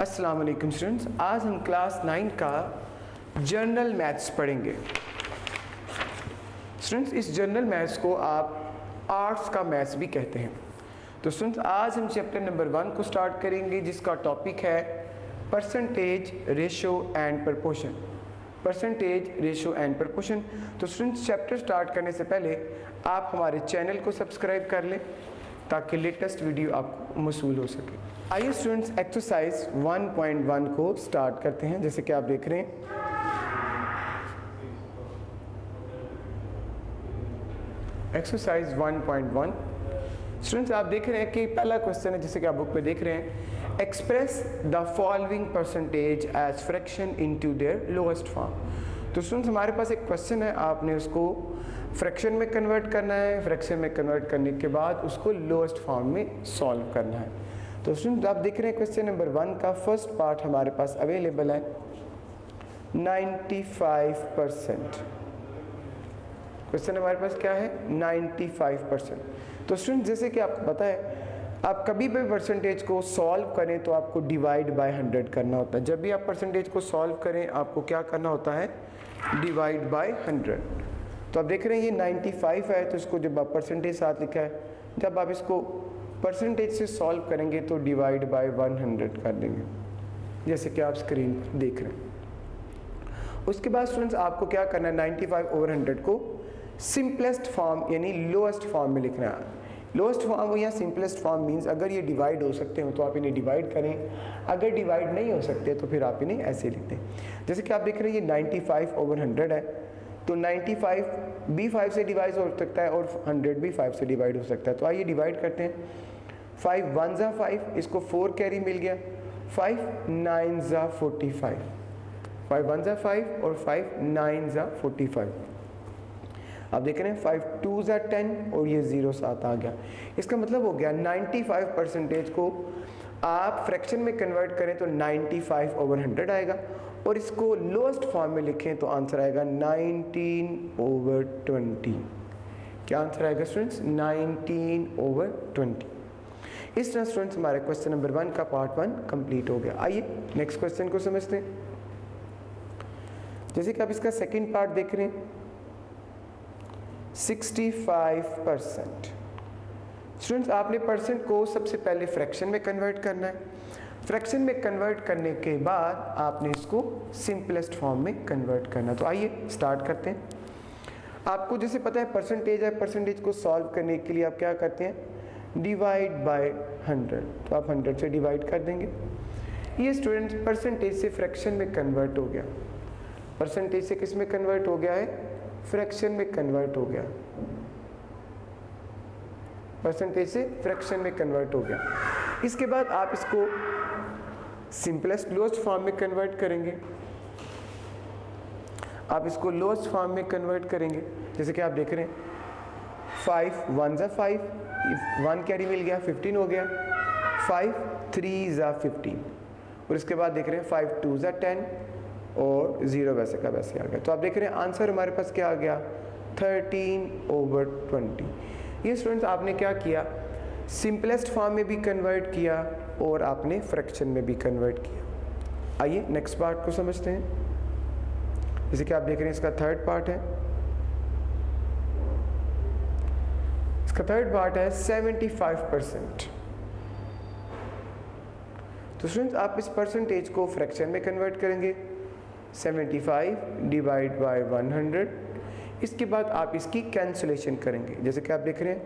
अस्सलाम वालेकुम स्टूडेंट्स, आज हम क्लास 9 का जनरल मैथ्स पढ़ेंगे। स्टूडेंट्स, इस जनरल मैथ्स को आप आर्ट्स का मैथ्स भी कहते हैं। तो स्टूडेंट्स, आज हम चैप्टर नंबर 1 को स्टार्ट करेंगे, जिसका टॉपिक है percentage, ratio and proportion. Percentage, ratio and proportion. तो स्टूडेंट्स, चैप्टर स्टार्ट करने से पहले आप हमारे चैनल को सब्सक्राइब कर लें ताकि लेटेस्ट वीडियो आपको मौसूल हो सके। आइए स्टूडेंट्स, एक्सरसाइज 1.1 को स्टार्ट करते हैं। जैसे कि आप देख रहे हैं, एक्सरसाइज 1.1। स्टूडेंट्स, आप देख रहे हैं कि पहला क्वेश्चन है, जैसे कि आप बुक पे देख रहे हैं, express the following percentage as fraction into their lowest form. तो स्टूडेंट्स, हमारे पास एक क्वेश्चन है, आपने उसको फ्रैक्शन में कन्वर्ट करना है। फ्रैक्शन में कन्वर्ट करने के बाद उसको लोएस्ट फॉर्म में सॉल्व करना है। तो स्टूडेंट्स, आप देख रहे हैं क्वेश्चन नंबर 1 का फर्स्ट पार्ट हमारे पास अवेलेबल है 95%। क्वेश्चन हमारे पास क्या है, 95%। तो स्टूडेंट्स, जैसे कि आपको पता है, आप कभी भी परसेंटेज को सॉल्व करें तो आपको डिवाइड बाय 100 करना होता है। जब भी आप परसेंटेज को सॉल्व करें आपको क्या करना होता है, डिवाइड बाय 100। तो आप देख रहे हैं ये 95 है, तो इसको जब आप परसेंटेज साथ लिखा है, जब आप इसको परसेंटेज से सॉल्व करेंगे तो डिवाइड बाय 100 कर देंगे, जैसे कि आप स्क्रीन पर देख रहे हैं। उसके बाद स्टूडेंट्स, आपको क्या करना है, 95/100 को सिंपलेस्ट फॉर्म यानी लोएस्ट फॉर्म में लिखना है। लोएस्ट फॉर्म या सिंपलेस्ट फॉर्म मीन्स अगर ये डिवाइड हो सकते हो तो आप इन्हें डिवाइड करें, अगर डिवाइड नहीं हो सकते तो फिर आप इन्हें ऐसे लिख दें। जैसे कि आप देख रहे हैं ये 95/100 है, तो 95 भी 5 से डिवाइड हो सकता है और 100 भी 5 से डिवाइड हो सकता है। तो आइए डिवाइड करते हैं। 5 1 ज़ा 5, इसको 4 कैरी मिल गया। 5 9 ज़ा 45, 5 1 ज़ा 5 और 5 9 ज़ा 45। आप देख रहे हैं 5 2 ज़ा 10 और ये 0 साथ आ गया। इसका मतलब हो गया 95% को आप फ्रैक्शन में कन्वर्ट करें तो 95/100 आएगा, और इसको लोएस्ट फॉर्म में लिखें तो आंसर आएगा 19/20। क्या आंसर आएगा स्टूडेंट्स, 19/20। इस तरह स्टूडेंट्स, हमारे क्वेश्चन नंबर 1 का पार्ट 1 कंप्लीट हो गया। आइए नेक्स्ट क्वेश्चन को समझते हैं। जैसे कि आप इसका सेकंड पार्ट देख रहे हैं, 65%। स्टूडेंट्स, आपने परसेंट को सबसे पहले फ्रैक्शन में कन्वर्ट करना है। फ्रैक्शन में कन्वर्ट करने के बाद आपने इसको सिंपलेस्ट फॉर्म में कन्वर्ट करना। तो आइए स्टार्ट करते हैं। आपको जैसे पता है परसेंटेज है, परसेंटेज को सॉल्व करने के लिए आप क्या करते हैं, डिवाइड बाय 100। तो आप 100 से डिवाइड कर देंगे। ये स्टूडेंट्स परसेंटेज से फ्रैक्शन में कन्वर्ट हो गया। परसेंटेज से किस में कन्वर्ट हो गया है, फ्रैक्शन में कन्वर्ट हो गया। परसेंटेज से फ्रैक्शन में कन्वर्ट हो गया। इसके बाद आप इसको सिंपलेस्ट लोएस्ट फॉर्म में कन्वर्ट करेंगे। आप इसको लोएस्ट फॉर्म में कन्वर्ट करेंगे। जैसे कि आप देख रहे हैं 5 1 ज़ा 5, 1 कैरी मिल गया, 15 हो गया। 5 3 ज़ा 15 और इसके बाद देख रहे हैं 5 2 ज़ा 10 और 0 वैसे का वैसे आ गया। तो आप देख रहे हैं आंसर हमारे पास क्या आ गया, 13/20। ये स्टूडेंट्स, आपने क्या किया, सिंपलेस्ट फॉर्म में भी कन्वर्ट किया और आपने फ्रैक्शन में भी कन्वर्ट किया। आइए नेक्स्ट पार्ट को समझते हैं। जैसे कि आप देख रहे हैं इसका थर्ड पार्ट है। इसका थर्ड पार्ट है 75%। तो स्टूडेंट्स, आप इस परसेंटेज को फ्रैक्शन में कन्वर्ट करेंगे। 75 डिवाइड बाय 100। इसके बाद आप इसकी कैंसलेशन करेंगे। जैसे कि आप देख रहे हैं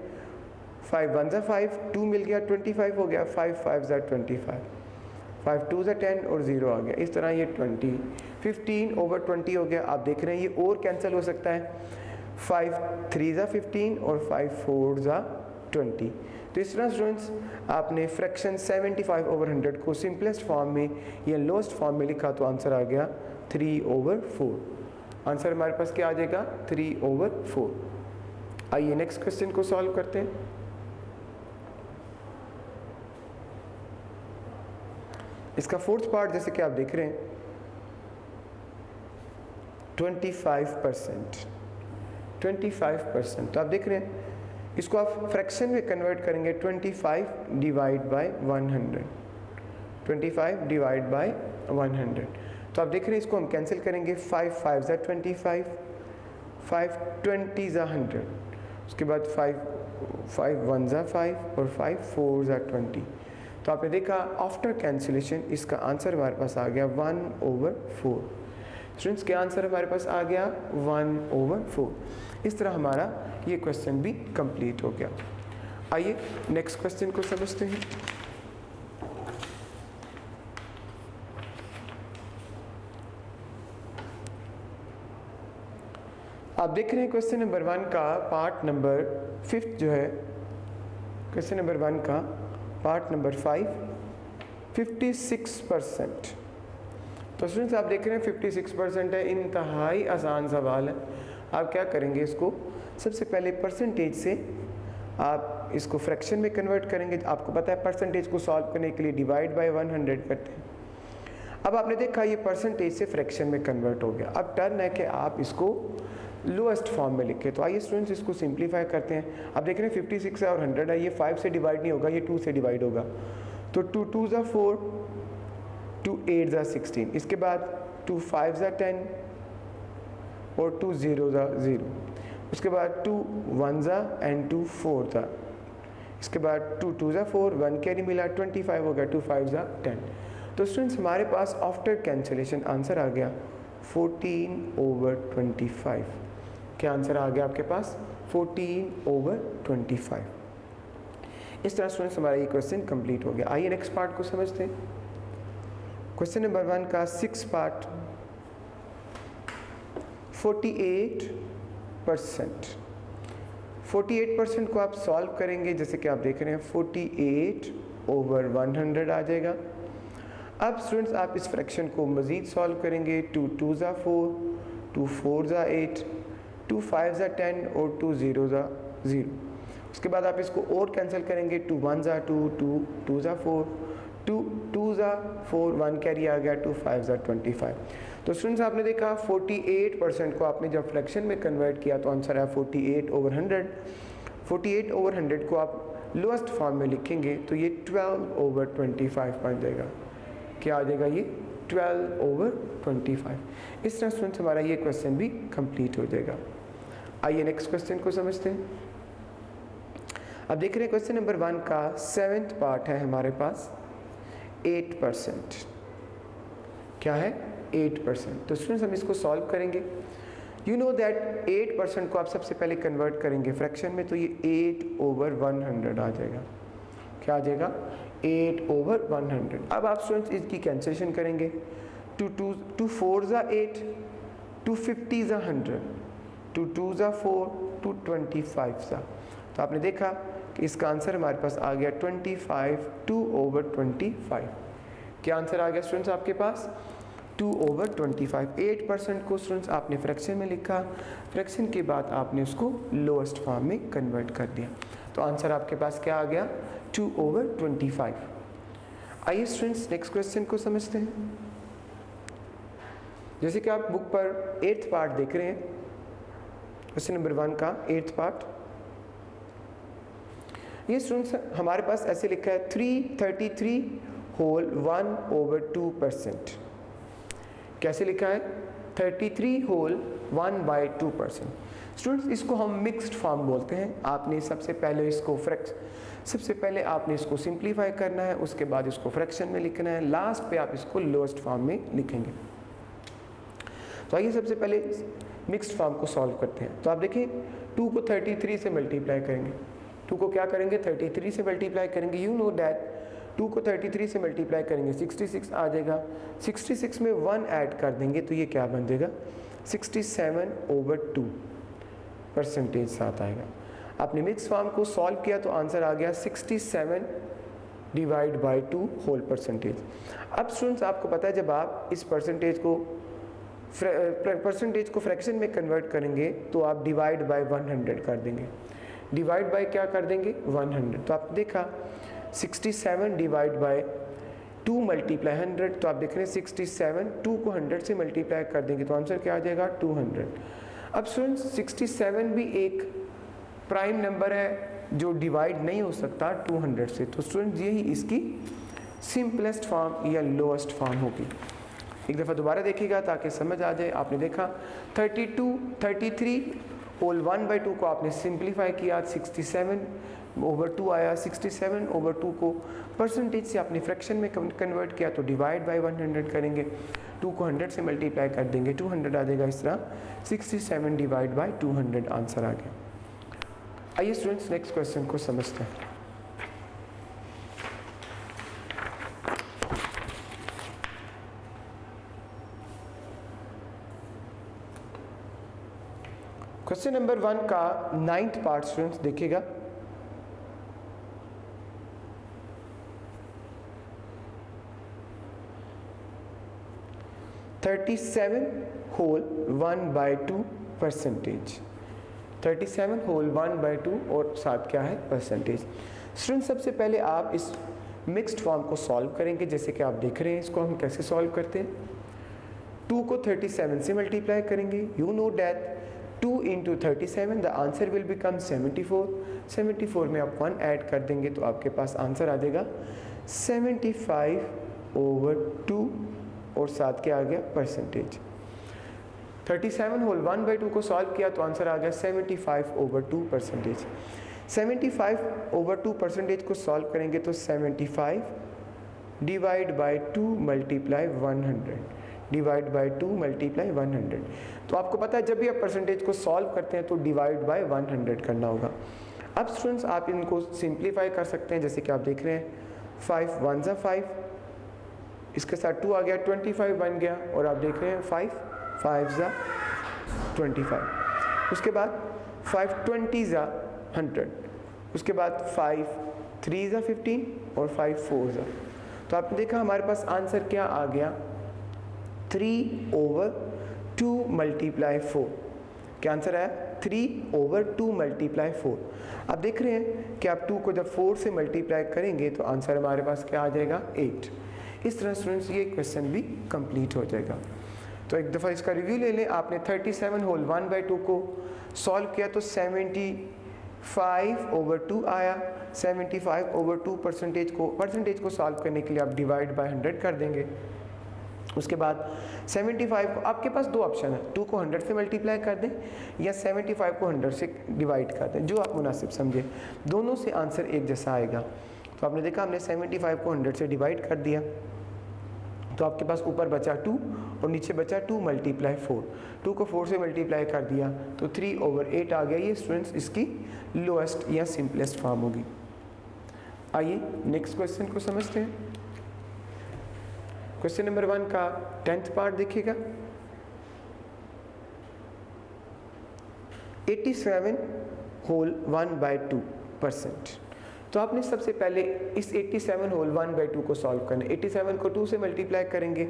5 1 ज़ा 5, 2 मिल गया, 25 हो गया। 5 5 ज़ा 25, 5 2 ज़ा 10 और 0 आ गया। इस तरह ये 15/20 हो गया। आप देख रहे हैं ये और कैंसिल हो सकता है। 5 3 ज़ा 15 और 5 4 ज़ा 20। तो इस तरह स्टूडेंट्स, आपने फ्रैक्शन 75/100 को सिंपलेस्ट फॉर्म में या लोएस्ट फॉर्म में लिखा तो आंसर आ गया 3/4। आंसर हमारे पास क्या आ जाएगा, 3/4। आइए नेक्स्ट क्वेश्चन को सॉल्व करते हैं। इसका फोर्थ पार्ट जैसे कि आप देख रहे हैं 25%। 25%। तो आप देख रहे हैं इसको आप फ्रैक्शन में कन्वर्ट करेंगे। 25 डिवाइड बाय 100। 25 divide by 100। तो आप देख रहे हैं इसको हम कैंसिल करेंगे, 5 5 ज़ा 25, 5 20 ज़ा 100, उसके बाद 5 1 ज़ा 5 और 5 4 ज़ा 20। तो आपने देखा आफ्टर कैंसिलेशन इसका आंसर हमारे पास आ गया 1/4। स्टूडेंट्स क्या आंसर हमारे पास आ गया 1/4। इस तरह हमारा ये क्वेश्चन भी कंप्लीट हो गया। आइए नेक्स्ट क्वेश्चन को समझते हैं। आप देख रहे हैं क्वेश्चन नंबर 1 का पार्ट नंबर 5 जो है, क्वेश्चन नंबर 1 का पार्ट नंबर 5, 56%। तो स्टूडेंट्स आप देख रहे हैं 56% है, इंतहाई आसान सवाल है। आप क्या करेंगे, इसको सबसे पहले परसेंटेज से आप इसको फ्रैक्शन में कन्वर्ट करेंगे। आपको पता है परसेंटेज को सॉल्व करने के लिए डिवाइड बाय 100 करते हैं। अब आपने देखा ये परसेंटेज से फ्रैक्शन में कन्वर्ट हो गया। अब टर्न है कि आप इसको लोएस्ट फॉर्म में लिखें। तो आइए स्टूडेंट्स इसको सिंप्लीफाई करते हैं। आप देख रहे हैं 56 है और 100 है, ये 5 से डिवाइड नहीं होगा, ये 2 से डिवाइड होगा। तो 2 2 ज़ा 4, 2 8 ज़ा 16, इसके बाद 2 5 ज़ा 10 और 2 0 ज़ा 0, उसके बाद 2 1 ज़ा एंड 2 4 ज़ा, इसके बाद 2 2 ज़ा 4, 1 कैरी मिला 25 हो गया, 2 5 ज़ा 10। तो स्टूडेंट्स हमारे पास आफ्टर कैंसिलेशन आंसर आ गया 14/25। क्या आंसर आ गया आपके पास 14/25। इस तरह स्टूडेंट्स हमारा ये क्वेश्चन कंप्लीट हो गया। आइए नेक्स्ट पार्ट को समझते हैं। क्वेश्चन नंबर 1 का 6 पार्ट, 48%। 48% को आप सॉल्व करेंगे, जैसे कि आप देख रहे हैं 48/100 आ जाएगा। अब स्टूडेंट्स आप इस फ्रैक्शन को मज़ीद सॉल्व करेंगे, 2 2 ज़ा 4, 2 4 ज़ा 8, 2 5 ज़ा 10 और 2 0 ज़ा 0। उसके बाद आप इसको और कैंसिल करेंगे, 2 1 ज़ा 2, 2 2 ज़ा 4, 2 2 ज़ा 4, 1 कैरी आ गया, 2 5 ज़ा 25। तो स्टूडेंट्स आपने देखा 48% को आपने जब फ्रैक्शन में कन्वर्ट किया तो आंसर है 48/100। 48/100 को आप लोएस्ट फॉर्म में लिखेंगे तो ये 12/25 बन जाएगा। क्या आ जाएगा ये 12/25। इस तरह स्टूडेंट्स हमारा ये क्वेश्चन भी कंप्लीट हो जाएगा। आइए नेक्स्ट क्वेश्चन को समझते हैं। अब देख रहे हैं क्वेश्चन नंबर 1 का 7th पार्ट है हमारे पास, 8%। क्या है 8%। तो स्टूडेंट्स हम इसको सॉल्व करेंगे। यू नो दैट 8% को आप सबसे पहले कन्वर्ट करेंगे फ्रैक्शन में, तो ये 8/100 आ जाएगा। क्या आ जाएगा 8/100। अब आप स्टूडेंट्स इसकी कैंसिलेशन करेंगे, 2 4 ज़ा 8, 2 50 ज़ा 100, 2 2 ज़ा 4, 2 25 ज़ा। तो आपने देखा कि इसका आंसर हमारे पास आ गया 25, 2/25। क्या आंसर आ गया स्टूडेंट्स आपके पास 2/25। 8% को स्टूडेंट्स आपने फ्रैक्शन में लिखा, फ्रैक्शन के बाद आपने उसको लोएस्ट फॉर्म में कन्वर्ट कर दिया। तो आंसर आपके पास क्या आ गया 2/25। आइए स्टूडेंट्स नेक्स्ट क्वेश्चन को समझते हैं। जैसे कि आप बुक पर 8th पार्ट देख रहे हैं, क्वेश्चन नंबर 1 का 8th पार्ट। ये स्टूडेंट्स हमारे पास ऐसे लिखा है 333 होल 1/2%। कैसे लिखा है 33 होल 1/2%। स्टूडेंट्स इसको हम मिक्स्ड फॉर्म बोलते हैं। आपने सबसे पहले इसको सिंप्लीफाई करना है, उसके बाद इसको फ्रैक्शन में लिखना है, लास्ट पे आप इसको लोएस्ट फॉर्म में लिखेंगे। तो आइए सबसे पहले मिक्स्ड फॉर्म को सॉल्व करते हैं। तो आप देखिए 2 को 33 से मल्टीप्लाई करेंगे, 2 को क्या करेंगे 33 से मल्टीप्लाई करेंगे। यू नो दैट 2 को 33 से मल्टीप्लाई करेंगे 66 आ जाएगा। 66 में 1 ऐड कर देंगे तो ये क्या बन जाएगा 67/2% साथ आएगा। आपने मिक्स फॉर्म को सॉल्व किया तो आंसर आ गया 67/2 होल परसेंटेज। अब स्टूडेंट्स आपको पता है जब आप इस परसेंटेज को फ्रैक्शन में कन्वर्ट करेंगे तो आप डिवाइड बाय 100 कर देंगे। डिवाइड बाय क्या कर देंगे 100। तो आप देखा 67 डिवाइड बाय 2 मल्टीप्लाई 100। तो आप देख रहे हैं 67, 2 को 100 से मल्टीप्लाई कर देंगे तो आंसर क्या आ जाएगा 200। अब स्टूडेंट्स 67 भी एक प्राइम नंबर है जो डिवाइड नहीं हो सकता 200 से, तो स्टूडेंट्स यही इसकी सिंपलेस्ट फॉर्म या लोएस्ट फॉर्म होगी। एक दफ़ा दोबारा देखिएगा ताकि समझ आ जाए। आपने देखा 33 होल 1/2 को आपने सिंप्लीफाई किया, 67/2 आया। 67/2 को परसेंटेज से आपने फ्रैक्शन में कन्वर्ट किया तो डिवाइड बाय 100 करेंगे। 2 को 100 से मल्टीप्लाई कर देंगे, 200 आ जाएगा। इस तरह 67 डिवाइड बाय 200 आंसर आ गया। आइए स्टूडेंट्स नेक्स्ट क्वेश्चन को समझते हैं। क्वेश्चन नंबर 1 का 9th पार्ट स्टूडेंट्स देखिएगा। (37 होल 1/2 परसेंटेज). 37 होल 1/2 और साथ क्या है परसेंटेज। स्टूडेंट सबसे पहले आप इस मिक्स्ड फॉर्म को सॉल्व करेंगे। जैसे कि आप देख रहे हैं इसको हम कैसे सॉल्व करते हैं। 2 को 37 से मल्टीप्लाई करेंगे। You know that 2 into 37 the answer will become 74। 74 में आप 1 ऐड कर देंगे तो आपके पास आंसर आ जाएगा 75/2 और साथ क्या आ गया परसेंटेज। 37 होल 1/2 को सॉल्व किया तो आंसर आ गया 75/2 परसेंटेज। 75/2 परसेंटेज को सॉल्व करेंगे तो 75 divide by 2 multiply 100 divide by 2 multiply 100। तो आपको पता है जब भी आप परसेंटेज को सॉल्व करते हैं तो डिवाइड बाय 100 करना होगा। अब स्टूडेंट्स आप इनको सिंप्लीफाई कर सकते हैं। जैसे कि आप देख रहे हैं 5 1 ज़ा 5, इसके साथ 2 आ गया 25 बन गया। और आप देख रहे हैं 5 5 ज़ा 25, उसके बाद 5 20 ज़ा 100, उसके बाद 5 3 ज़ा 15 और 5 4 ज़ा। तो आपने देखा हमारे पास आंसर क्या आ गया 3/2 मल्टीप्लाई 4। क्या आंसर आया 3/2 मल्टीप्लाई 4। आप देख रहे हैं कि आप 2 को जब 4 से मल्टीप्लाई करेंगे तो आंसर हमारे पास क्या आ जाएगा 8। इस तरह स्टूडेंट्स ये क्वेश्चन भी कंप्लीट हो जाएगा। तो एक दफ़ा इसका रिव्यू ले लें। आपने 37 होल 1/2 को सॉल्व किया तो 75/2 आया। 75/2 परसेंटेज को सॉल्व करने के लिए आप डिवाइड बाय 100 कर देंगे। उसके बाद 75 को आपके पास दो ऑप्शन है, 2 को 100 से मल्टीप्लाई कर दें या 75 को 100 से डिवाइड कर दें, जो आप मुनासिब समझें। दोनों से आंसर एक जैसा आएगा। तो आपने देखा हमने 75 को 100 से डिवाइड कर दिया तो आपके पास ऊपर बचा 2 और नीचे बचा 2 मल्टीप्लाई 4। 2 को 4 से मल्टीप्लाई कर दिया तो 3/8 आ गया। ये स्टूडेंट्स इसकी लोएस्ट या सिंपलेस्ट फॉर्म होगी। आइए नेक्स्ट क्वेश्चन को समझते हैं। क्वेश्चन नंबर 1 का 10th पार्ट देखिएगा। 87 होल 1/2 परसेंट। तो आपने सबसे पहले इस 87 होल 1/2 को सॉल्व करना है। 87 को 2 से मल्टीप्लाई करेंगे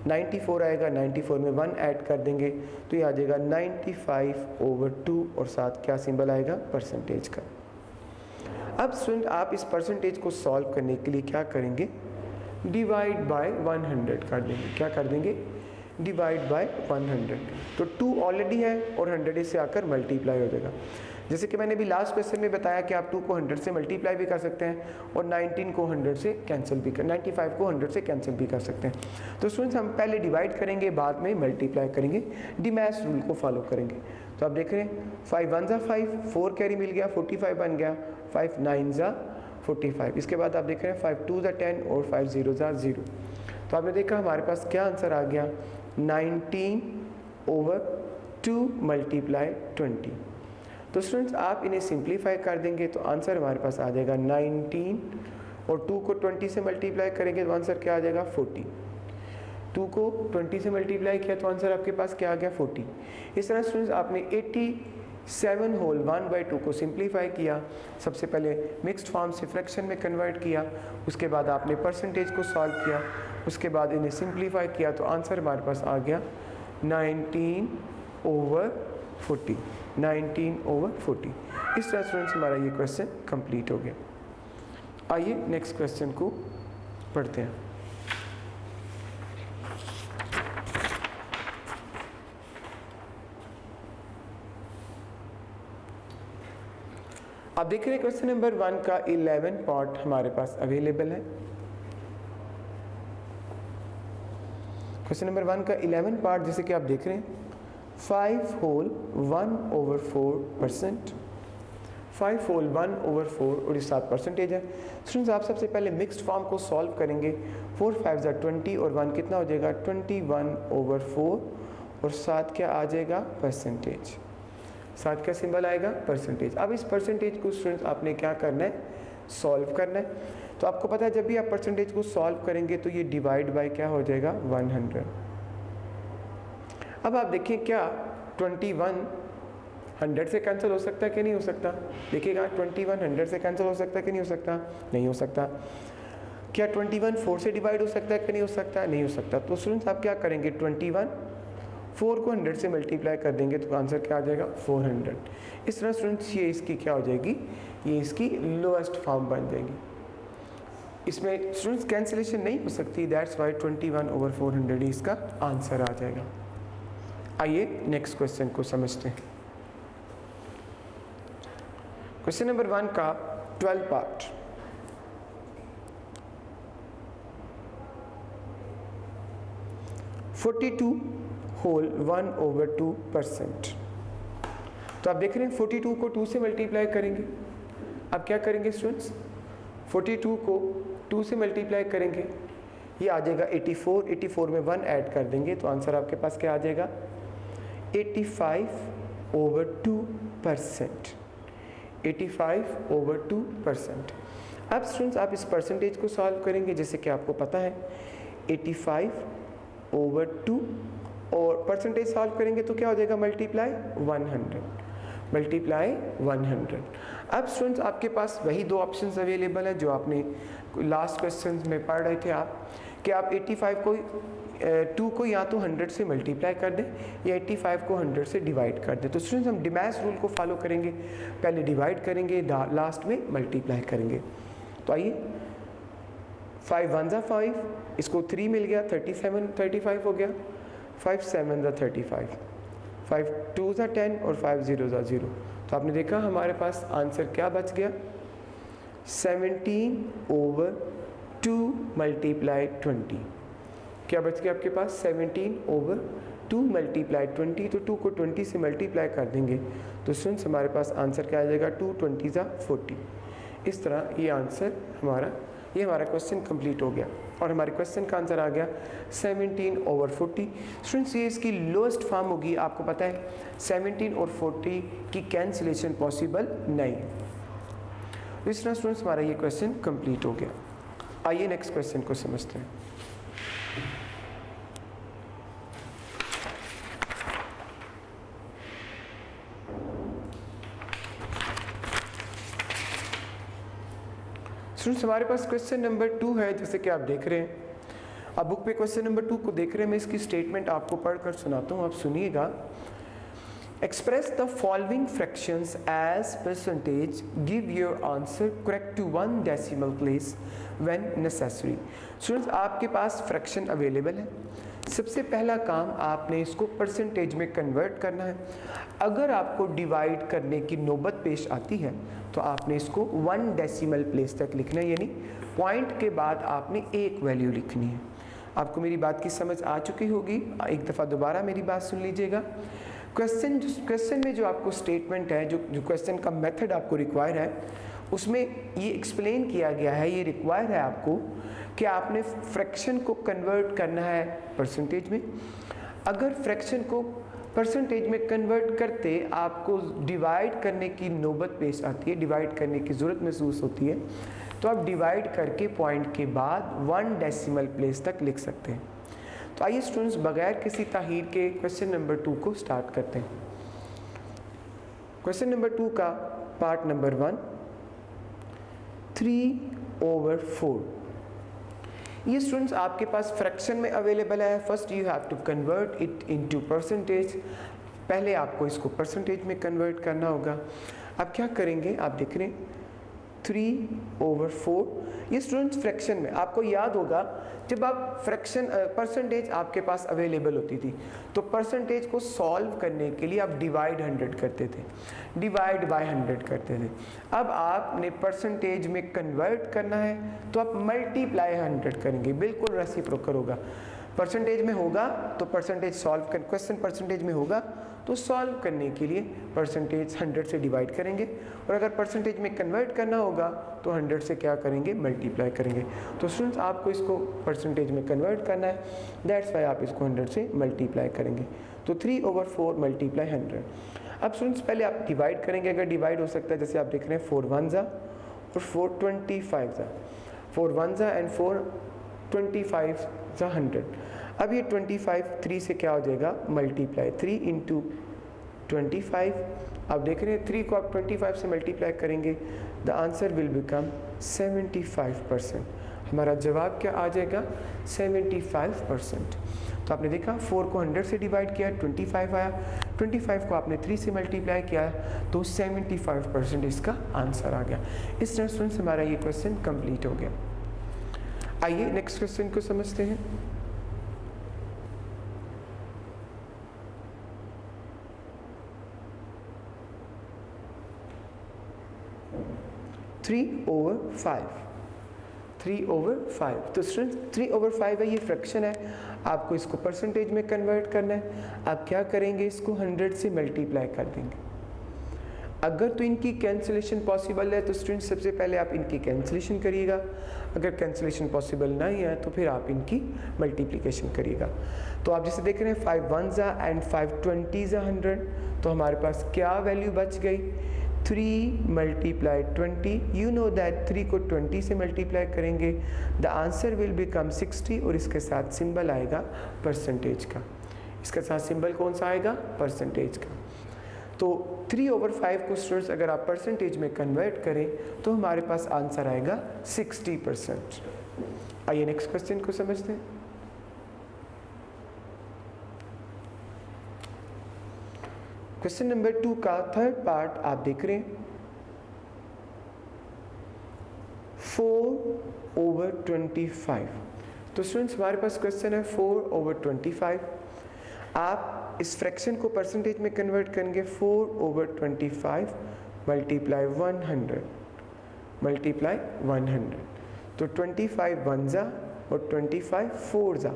94 आएगा। 94 में 1 ऐड कर देंगे तो ये आ जाएगा 95/2 और साथ क्या सिंबल आएगा परसेंटेज का। अब स्टूडेंट आप इस परसेंटेज को सॉल्व करने के लिए क्या करेंगे डिवाइड बाय 100 कर देंगे। क्या कर देंगे डिवाइड बाय 100। तो 2 ऑलरेडी है और 100 इससे आकर मल्टीप्लाई हो जाएगा। जैसे कि मैंने भी लास्ट क्वेश्चन में बताया कि आप 2 को 100 से मल्टीप्लाई भी कर सकते हैं और 19 को 100 से कैंसिल भी कर 95 को 100 से कैंसिल भी कर सकते हैं। तो स्टूडेंट्स हम पहले डिवाइड करेंगे बाद में मल्टीप्लाई करेंगे, डिमैश रूल को फॉलो करेंगे। तो आप देख रहे हैं 5 1 ज़ा 5, 4 कैरी मिल गया 45 बन गया, 5 9 ज़ा 45। इसके बाद आप देख रहे हैं 5 2 ज़ा 10 और 5 0 ज़ा 0। तो आपने देखा हमारे पास क्या आंसर आ गया 19/2 मल्टीप्लाई 20। तो स्टूडेंट्स आप इन्हें सिंप्लीफाई कर देंगे तो आंसर हमारे पास आ जाएगा 19 और 2 को 20 से मल्टीप्लाई करेंगे तो आंसर क्या आ जाएगा 40। 2 को 20 से मल्टीप्लाई किया तो आंसर आपके पास क्या आ गया 40। इस तरह स्टूडेंट्स आपने 87 होल 1/2 को सिंप्लीफाई किया। सबसे पहले मिक्स्ड फॉर्म से फ्रैक्शन में कन्वर्ट किया, उसके बाद आपने परसेंटेज को सॉल्व किया, उसके बाद इन्हें सिंप्लीफाई किया तो आंसर हमारे पास आ गया 19/40। 19/40। इस तरह स्टूडेंट्स हमारा ये क्वेश्चन कंप्लीट हो गया। आइए नेक्स्ट क्वेश्चन को पढ़ते हैं। आप देख रहे हैं क्वेश्चन नंबर 1 का 11 पार्ट हमारे पास अवेलेबल है। क्वेश्चन नंबर 1 का 11 पार्ट जैसे कि आप देख रहे हैं 5 होल 1/4%, 5 होल 1/4 और 7 परसेंटेज है। स्टूडेंट्स आप सबसे पहले मिक्स्ड फॉर्म को सॉल्व करेंगे। 4 5 20 और 1 कितना हो जाएगा 21/4 और 7 क्या आ जाएगा परसेंटेज। 7 क्या सिंबल आएगा परसेंटेज। अब इस परसेंटेज को स्टूडेंट्स आपने क्या करना है सॉल्व करना है। तो आपको पता है जब भी आप परसेंटेज को सॉल्व करेंगे तो ये डिवाइड बाय क्या हो जाएगा 100। अब आप देखिए क्या 21 100 से कैंसिल हो सकता है कि नहीं हो सकता। देखिएगा 21 100 से कैंसिल हो सकता है कि नहीं हो सकता, नहीं हो सकता। क्या 21 4 से डिवाइड हो सकता है कि नहीं हो सकता, नहीं हो सकता। तो स्टूडेंट्स आप क्या करेंगे 21 4 को 100 से मल्टीप्लाई कर देंगे तो आंसर क्या आ जाएगा 400। इस तरह स्टूडेंट्स ये इसकी क्या हो जाएगी, ये इसकी लोएस्ट फॉर्म बन जाएगी। इसमें स्टूडेंट्स कैंसिलेशन नहीं हो सकती, दैट्स वाई 21/400 इसका आंसर आ जाएगा। आइए नेक्स्ट क्वेश्चन को समझते हैं। क्वेश्चन नंबर 1 का 12 पार्ट। (42 होल 1/2%). तो आप देख रहे हैं 42 को 2 से मल्टीप्लाई करेंगे। अब क्या करेंगे स्टूडेंट्स 42 को 2 से मल्टीप्लाई करेंगे, ये आ जाएगा 84। 84 में 1 ऐड कर देंगे तो आंसर आपके पास क्या आ जाएगा 85/2%। 85/2%। अब स्टूडेंट्स आप इस परसेंटेज को सॉल्व करेंगे जैसे कि आपको पता है 85/2 और परसेंटेज सॉल्व करेंगे तो क्या हो जाएगा मल्टीप्लाई 100, मल्टीप्लाई 100। अब स्टूडेंट्स आपके पास वही दो ऑप्शंस अवेलेबल है जो आपने लास्ट क्वेश्चन में पढ़ रहे थे आप कि आप 85 को 2 को या तो 100 से मल्टीप्लाई कर दें या 85 को 100 से डिवाइड कर दें। तो स्टूडेंट्स हम डिमैश रूल को फॉलो करेंगे, पहले डिवाइड करेंगे लास्ट में मल्टीप्लाई करेंगे। तो आइए 5 1 ज़ा 5, इसको 3 मिल गया 35 हो गया, 5 7 ज़ा 35, 5 2 ज़ा 10 और 5 0 ज़ा 0। तो आपने देखा हमारे पास आंसर क्या बच गया 17/2 मल्टीप्लाई 20। क्या बच गया आपके पास 17/2 मल्टीप्लाई 20। तो 2 को 20 से मल्टीप्लाई कर देंगे तो स्टूडेंट्स हमारे पास आंसर क्या आ जाएगा 2 20 ज़ा 40। इस तरह ये आंसर ये हमारा क्वेश्चन कंप्लीट हो गया और हमारे क्वेश्चन का आंसर आ गया 17/40। स्टूडेंट्स ये इसकी लोएस्ट फॉर्म होगी। आपको पता है 17 और 40 की कैंसिलेशन पॉसिबल नहीं। इस तरह स्टूडेंट्स हमारा ये क्वेश्चन कंप्लीट हो गया। आइए नेक्स्ट क्वेश्चन को समझते हैं। स्टूडेंट्स हमारे पास क्वेश्चन नंबर 2 है जैसे कि आप देख रहे हैं। अब बुक पे क्वेश्चन नंबर 2 को देख रहे हैं, मैं इसकी स्टेटमेंट आपको पढ़कर सुनाता हूँ, आप सुनिएगा। Express the following fractions as percentage, give your answer correct to 1 decimal place when necessary. Students आपके पास फ्रैक्शन अवेलेबल है। सबसे पहला काम आपने इसको परसेंटेज में कन्वर्ट करना है। अगर आपको डिवाइड करने की नौबत पेश आती है तो आपने इसको 1 डेसिमल प्लेस तक लिखना है, यानी पॉइंट के बाद आपने एक वैल्यू लिखनी है। आपको मेरी बात की समझ आ चुकी होगी, एक दफ़ा दोबारा मेरी बात सुन लीजिएगा। क्वेश्चन में जो आपको स्टेटमेंट है, जो क्वेश्चन का मेथड आपको रिक्वायर है, उसमें ये एक्सप्लेन किया गया है, ये रिक्वायर है आपको कि आपने फ्रैक्शन को कन्वर्ट करना है परसेंटेज में। अगर फ्रैक्शन को परसेंटेज में कन्वर्ट करते आपको डिवाइड करने की नौबत पेश आती है, डिवाइड करने की ज़रूरत महसूस होती है, तो आप डिवाइड करके पॉइंट के बाद 1 डेसिमल प्लेस तक लिख सकते हैं। तो आइए स्टूडेंट्स बगैर किसी ताहीर के क्वेश्चन नंबर 2 को स्टार्ट करते हैं। क्वेश्चन नंबर 2 का पार्ट नंबर 1, 3/4। ये स्टूडेंट्स आपके पास फ्रैक्शन में अवेलेबल है। First you have to convert it into percentage. पहले आपको इसको परसेंटेज में कन्वर्ट करना होगा। अब क्या करेंगे, आप देख रहे हैं 3/4। ये स्टूडेंट्स फ्रैक्शन में, आपको याद होगा जब आप फ्रैक्शन परसेंटेज आपके पास अवेलेबल होती थी तो परसेंटेज को सॉल्व करने के लिए आप डिवाइड 100 करते थे, डिवाइड बाय 100 करते थे। अब आपने परसेंटेज में कन्वर्ट करना है तो आप मल्टीप्लाई 100 करेंगे, बिल्कुल रेसिप्रोकल होगा। परसेंटेज में होगा तो परसेंटेज सॉल्व कर, क्वेश्चन परसेंटेज में होगा तो सॉल्व करने के लिए परसेंटेज 100 से डिवाइड करेंगे, और अगर परसेंटेज में कन्वर्ट करना होगा तो 100 से क्या करेंगे, मल्टीप्लाई करेंगे। तो स्टूडेंट्स आपको इसको परसेंटेज में कन्वर्ट करना है, दैट्स वाई आप इसको 100 से मल्टीप्लाई करेंगे। तो 3/4 मल्टीप्लाई 100। अब स्टूडेंट्स पहले आप डिवाइड करेंगे, अगर डिवाइड हो सकता है जैसे आप देख रहे हैं 4 1 और 4 25 4 1 एंड 4 25 100। अब ये 25 3 से क्या हो जाएगा, मल्टीप्लाई 3 इंटू 25। आप देख रहे हैं 3 को आप 25 से मल्टीप्लाई करेंगे, द आंसर विल बिकम 75%। हमारा जवाब क्या आ जाएगा, 75%। तो आपने देखा 4 को 100 से डिवाइड किया, 25 आया, 25 को आपने 3 से मल्टीप्लाई किया तो 75% इसका आंसर आ गया। इस तरह स्टूडेंट्स हमारा ये क्वेश्चन कंप्लीट हो गया। आइए नेक्स्ट क्वेश्चन को समझते हैं। Three over five. तो स्टूडेंट्स 3/5 है, ये फ्रैक्शन है, आपको इसको परसेंटेज में कन्वर्ट करना है। आप क्या करेंगे, इसको 100 से मल्टीप्लाई कर देंगे। अगर तो इनकी कैंसिलेशन पॉसिबल है तो स्टूडेंट्स सबसे पहले आप इनकी कैंसिलेशन करिएगा, अगर कैंसिलेशन पॉसिबल नहीं है तो फिर आप इनकी मल्टीप्लिकेशन करिएगा। तो आप जैसे देख रहे हैं 5 1 एंड 5 20 100, तो हमारे पास क्या वैल्यू बच गई, 3 मल्टीप्लाई 20। यू नो दैट 3 को 20 से मल्टीप्लाई करेंगे, द आंसर विल बिकम 60, और इसके साथ सिंबल आएगा परसेंटेज का। इसके साथ सिंबल कौन सा आएगा, परसेंटेज का। तो 3/5 को स्टूडेंट्स अगर आप परसेंटेज में कन्वर्ट करें तो हमारे पास आंसर आएगा 60%। आइए नेक्स्ट क्वेश्चन को समझते हैं। क्वेश्चन नंबर 2 का थर्ड पार्ट आप देख रहे हैं, 4/25। तो स्टूडेंट्स हमारे पास क्वेश्चन है 4/25। आप इस फ्रैक्शन को परसेंटेज में कन्वर्ट करेंगे, 4/25 मल्टीप्लाई 100 मल्टीप्लाई 100। तो 25 1 और 25 4 जा।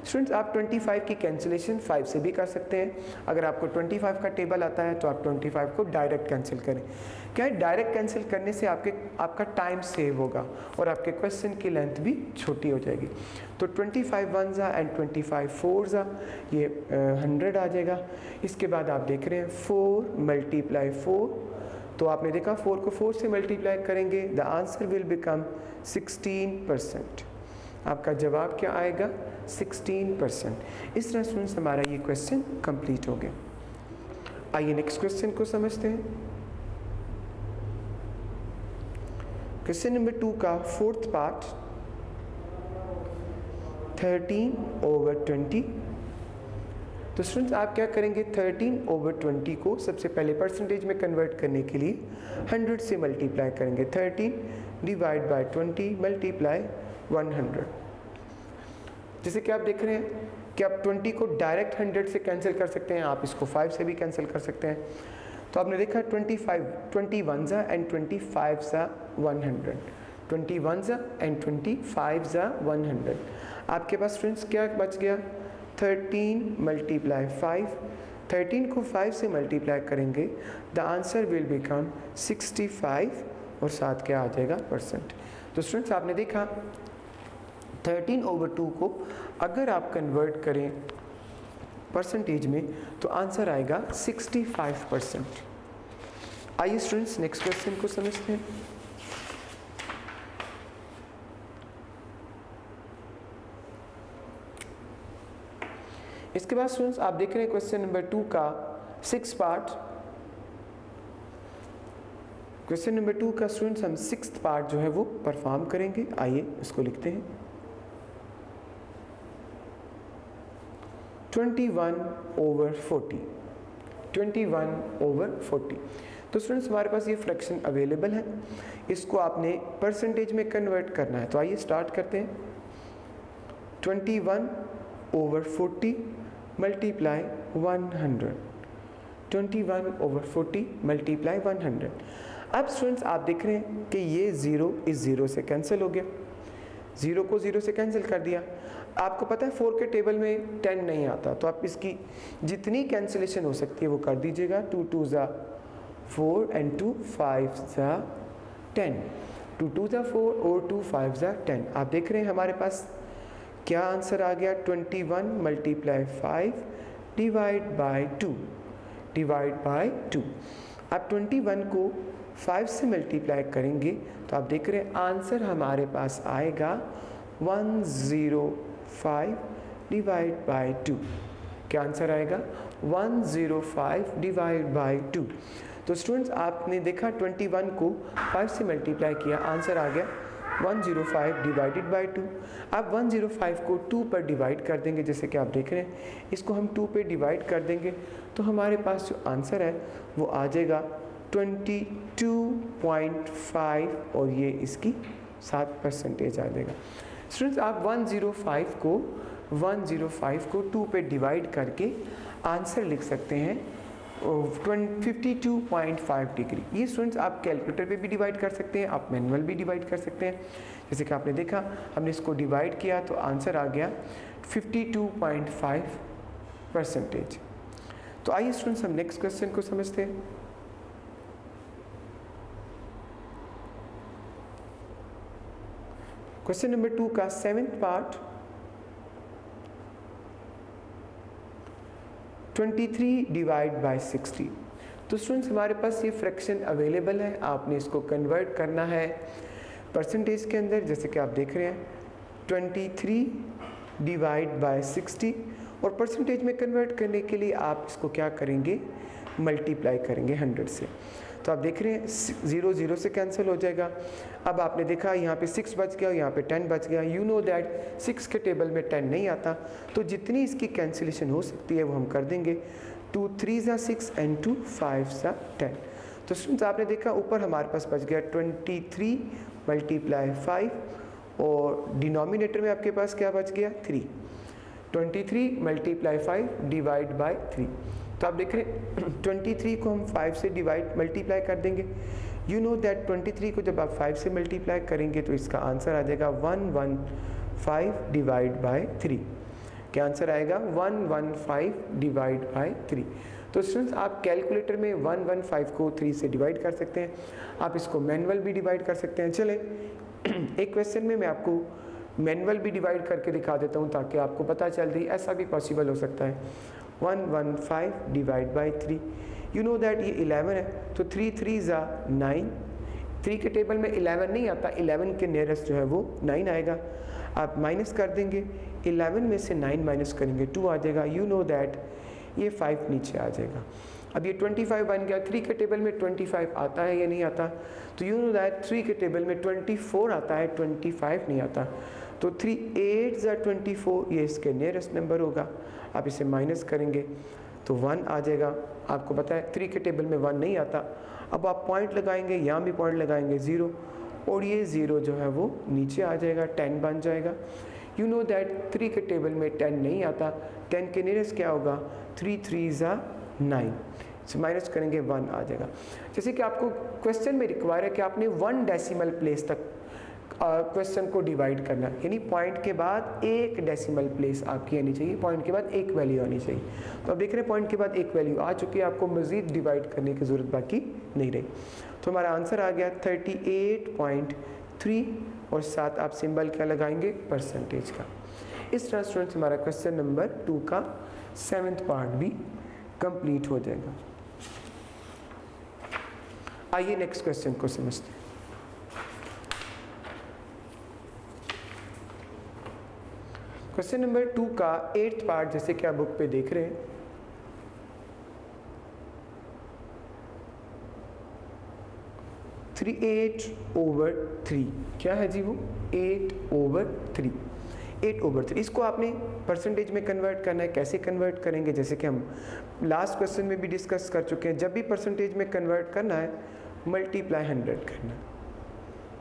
स्टूडेंट्स आप 25 की कैंसिलेशन 5 से भी कर सकते हैं। अगर आपको 25 का टेबल आता है तो आप 25 को डायरेक्ट कैंसिल करें। क्या है, डायरेक्ट कैंसिल करने से आपका टाइम सेव होगा और आपके क्वेश्चन की लेंथ भी छोटी हो जाएगी। तो 25 1 एंड 25 4 जा, ये 100 आ जाएगा। इसके बाद आप देख रहे हैं 4 मल्टीप्लाई 4, तो आपने देखा 4 को 4 से मल्टीप्लाई करेंगे, द आंसर विल बिकम 16%। आपका जवाब क्या आएगा, 16%। इस तरह स्टूडेंट्स हमारा ये क्वेश्चन कंप्लीट हो गया। आइए नेक्स्ट क्वेश्चन को समझते हैं। क्वेश्चन नंबर 2 का फोर्थ पार्ट, 13/20। तो स्टूडेंट्स आप क्या करेंगे, 13/20 को सबसे पहले परसेंटेज में कन्वर्ट करने के लिए 100 से मल्टीप्लाई करेंगे। 13 डिवाइड बाय 20 मल्टीप्लाई 100। जैसे कि आप देख रहे हैं कि आप 20 को डायरेक्ट 100 से कैंसिल कर सकते हैं, आप इसको 5 से भी कैंसिल कर सकते हैं। तो आपने देखा 21 एंड 25 100, 21 एंड 25 100। आपके पास स्टूडेंट्स क्या बच गया, 13 मल्टीप्लाई 5। 13 को 5 से मल्टीप्लाई करेंगे, द आंसर विल बिकम 65, और साथ क्या आ जाएगा, %। तो स्टूडेंट्स आपने देखा 13/2 को अगर आप कन्वर्ट करें परसेंटेज में तो आंसर आएगा 65%। आइए स्टूडेंट्स नेक्स्ट क्वेश्चन को समझते हैं। इसके बाद स्टूडेंट्स आप देख रहे हैं क्वेश्चन नंबर 2 का 6th पार्ट। क्वेश्चन नंबर 2 का स्टूडेंट्स हम 6th पार्ट जो है वो परफॉर्म करेंगे। आइए इसको लिखते हैं, 21/40। 21/40। तो स्टूडेंट्स हमारे पास ये फ्रैक्शन अवेलेबल है, इसको आपने परसेंटेज में कन्वर्ट करना है। तो आइए स्टार्ट करते हैं। 21/40 मल्टीप्लाई 100। 21/40 मल्टीप्लाई 100। अब स्टूडेंट्स आप देख रहे हैं कि ये 0 इस 0 से कैंसिल हो गया, 0 को 0 से कैंसिल कर दिया। आपको पता है 4 के टेबल में 10 नहीं आता, तो आप इसकी जितनी कैंसिलेशन हो सकती है वो कर दीजिएगा। 2 2 ज़ा 4 एंड 2 5 ज़ा 10, 2 2 ज़ा 4 और 2 5 ज़ा 10। आप देख रहे हैं हमारे पास क्या आंसर आ गया, 21 multiply 5 divide by 2, divide by 2। आप 21 को 5 से मल्टीप्लाई करेंगे तो आप देख रहे हैं आंसर हमारे पास आएगा 105 डिवाइड बाय 2। क्या आंसर आएगा, 105 डिवाइड बाय 2। तो स्टूडेंट्स आपने देखा 21 को 5 से मल्टीप्लाई किया, आंसर आ गया 105 डिवाइडेड बाय 2। आप 105 को 2 पर डिवाइड कर देंगे, जैसे कि आप देख रहे हैं इसको हम 2 पे डिवाइड कर देंगे तो हमारे पास जो आंसर है वो आ जाएगा 22.5 और ये इसकी 7% आ जाएगा। स्टूडेंट्स आप 105 को 2 पे डिवाइड करके आंसर लिख सकते हैं 52.5 डिग्री। ये स्टूडेंट्स आप कैलकुलेटर पे भी डिवाइड कर सकते हैं, आप मैनुअल भी डिवाइड कर सकते हैं। जैसे कि आपने देखा हमने इसको डिवाइड किया तो आंसर आ गया 52.5%। तो आइए स्टूडेंट्स हम नेक्स्ट क्वेश्चन को समझते हैं। क्वेश्चन नंबर 2 का 7th पार्ट, 23 डिवाइड बाय 60। तो स्टूडेंट्स हमारे पास ये फ्रैक्शन अवेलेबल है, आपने इसको कन्वर्ट करना है परसेंटेज के अंदर। जैसे कि आप देख रहे हैं 23 डिवाइड बाय 60 और परसेंटेज में कन्वर्ट करने के लिए आप इसको क्या करेंगे, मल्टीप्लाई करेंगे 100 से। तो आप देख रहे हैं 0 0 से कैंसिल हो जाएगा। अब आपने देखा यहाँ पे 6 बच गया, यहाँ पे 10 बच गया। यू नो दैट 6 के टेबल में 10 नहीं आता, तो जितनी इसकी कैंसिलेशन हो सकती है वो हम कर देंगे। 2 3 ज़ा 6 एंड 2 5 ज़ा 10। तो स्टूडेंट्स आपने देखा ऊपर हमारे पास बच गया 23 मल्टीप्लाई 5 और डिनोमिनेटर में आपके पास क्या बच गया 3। 23 मल्टीप्लाई 5 डिवाइड बाय 3। तो आप देख रहे हैं 23 को हम 5 से डिवाइड मल्टीप्लाई कर देंगे। यू नो दैट 23 को जब आप 5 से मल्टीप्लाई करेंगे तो इसका आंसर आ जाएगा 115 डिवाइड बाय 3। क्या आंसर आएगा 115 डिवाइड बाय 3। तो स्टूडेंट्स आप कैलकुलेटर में 115 को 3 से डिवाइड कर सकते हैं, आप इसको मैनुअल भी डिवाइड कर सकते हैं। चले एक क्वेश्चन में मैं आपको मैनुअल भी डिवाइड करके दिखा देता हूँ ताकि आपको पता चल रही ऐसा भी पॉसिबल हो सकता है। 115 divide by 3, you know that ये 11 है, तो 3 3 ज़ा 9। 3 के टेबल में 11 नहीं आता, 11 के नियरेस्ट जो है वो 9 आएगा। आप माइनस कर देंगे, 11 में से 9 माइनस करेंगे 2 आ जाएगा। यू नो दैट ये 5 नीचे आ जाएगा। अब ये 25 बन गया। 3 के टेबल में 25 आता है या नहीं आता, तो यू नो दैट 3 के टेबल में 24 आता है, 25 नहीं आता। तो 3 8 ज़ा 24 ये इसके नियरेस्ट नंबर होगा। आप इसे माइनस करेंगे तो 1 आ जाएगा। आपको पता है 3 के टेबल में 1 नहीं आता। अब आप पॉइंट लगाएंगे, यहाँ भी पॉइंट लगाएंगे 0, और ये 0 जो है वो नीचे आ जाएगा, 10 बन जाएगा। यू नो दैट 3 के टेबल में 10 नहीं आता, 10 के नियरेस्ट क्या होगा 3 3 ज़ा 9, से माइनस करेंगे 1 आ जाएगा। जैसे कि आपको क्वेश्चन में रिक्वायर है कि आपने 1 डेसिमल प्लेस तक क्वेश्चन को डिवाइड करना, यानी पॉइंट के बाद 1 डेसिमल प्लेस आपकी आनी चाहिए, पॉइंट के बाद 1 वैल्यू आनी चाहिए। तो अब देख रहे हैं पॉइंट के बाद 1 वैल्यू आ चुकी है, आपको मज़ीद डिवाइड करने की ज़रूरत बाकी नहीं रही। तो हमारा आंसर आ गया 38.3 और साथ आप सिंबल क्या लगाएंगे, परसेंटेज का। इस तरह स्टूडेंट्स हमारा क्वेश्चन नंबर 2 का 7th पार्ट भी कंप्लीट हो जाएगा। आइए नेक्स्ट क्वेश्चन को समझते हैं। क्वेश्चन नंबर 2 का 8th पार्ट जैसे कि आप बुक पे देख रहे हैं, थ्री 8/3 क्या है जी, वो 8/3। 8/3 इसको आपने परसेंटेज में कन्वर्ट करना है। कैसे कन्वर्ट करेंगे, जैसे कि हम लास्ट क्वेश्चन में भी डिस्कस कर चुके हैं, जब भी परसेंटेज में कन्वर्ट करना है मल्टीप्लाई 100 करना है।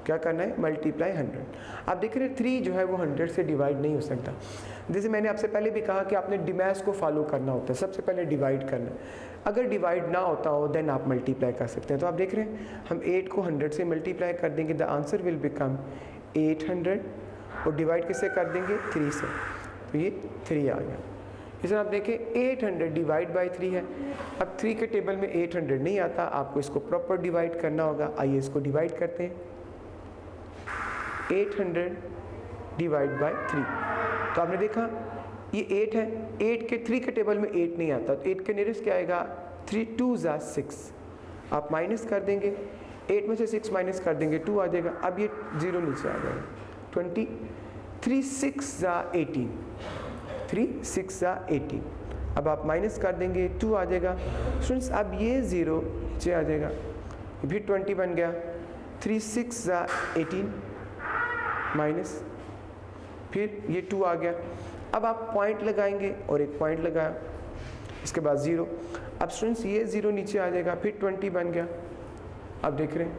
क्या करना है, मल्टीप्लाई 100। आप देख रहे हैं 3 जो है वो 100 से डिवाइड नहीं हो सकता। जैसे मैंने आपसे पहले भी कहा कि आपने डिमैश को फॉलो करना होता है, सबसे पहले डिवाइड करना है। अगर डिवाइड ना होता हो देन आप मल्टीप्लाई कर सकते हैं। तो आप देख रहे हैं हम 8 को 100 से मल्टीप्लाई कर देंगे, द आंसर विल बिकम 800, और डिवाइड किससे कर देंगे, 3 से। तो ये 3 आ गया। इसे आप देखें 800 डिवाइड बाई 3 है। अब 3 के टेबल में 800 नहीं आता, आपको इसको प्रॉपर डिवाइड करना होगा। आइए इसको डिवाइड करते हैं। 800 डिवाइड बाई 3, तो आपने देखा ये 8 है, 8 के 3 के टेबल में 8 नहीं आता, तो 8 के नियरेस्ट क्या आएगा 3 2 ज़ा 6, आप माइनस कर देंगे, 8 में से 6 माइनस कर देंगे 2 आ जाएगा। अब ये 0 नीचे आ जाएगा 20, 3 6 ज़ा 18, 3 6 ज़ा 18, अब आप माइनस कर देंगे 2 आ जाएगा। स्टूडेंट्स अब ये 0 नीचे आ जाएगा, फिर 20 बन गया, 3 6 ज़ा 18 माइनस, फिर ये 2 आ गया। अब आप पॉइंट लगाएंगे और एक पॉइंट लगाया, इसके बाद 0। अब स्टूडेंट्स ये 0 नीचे आ जाएगा, फिर 20 बन गया। अब देख रहे हैं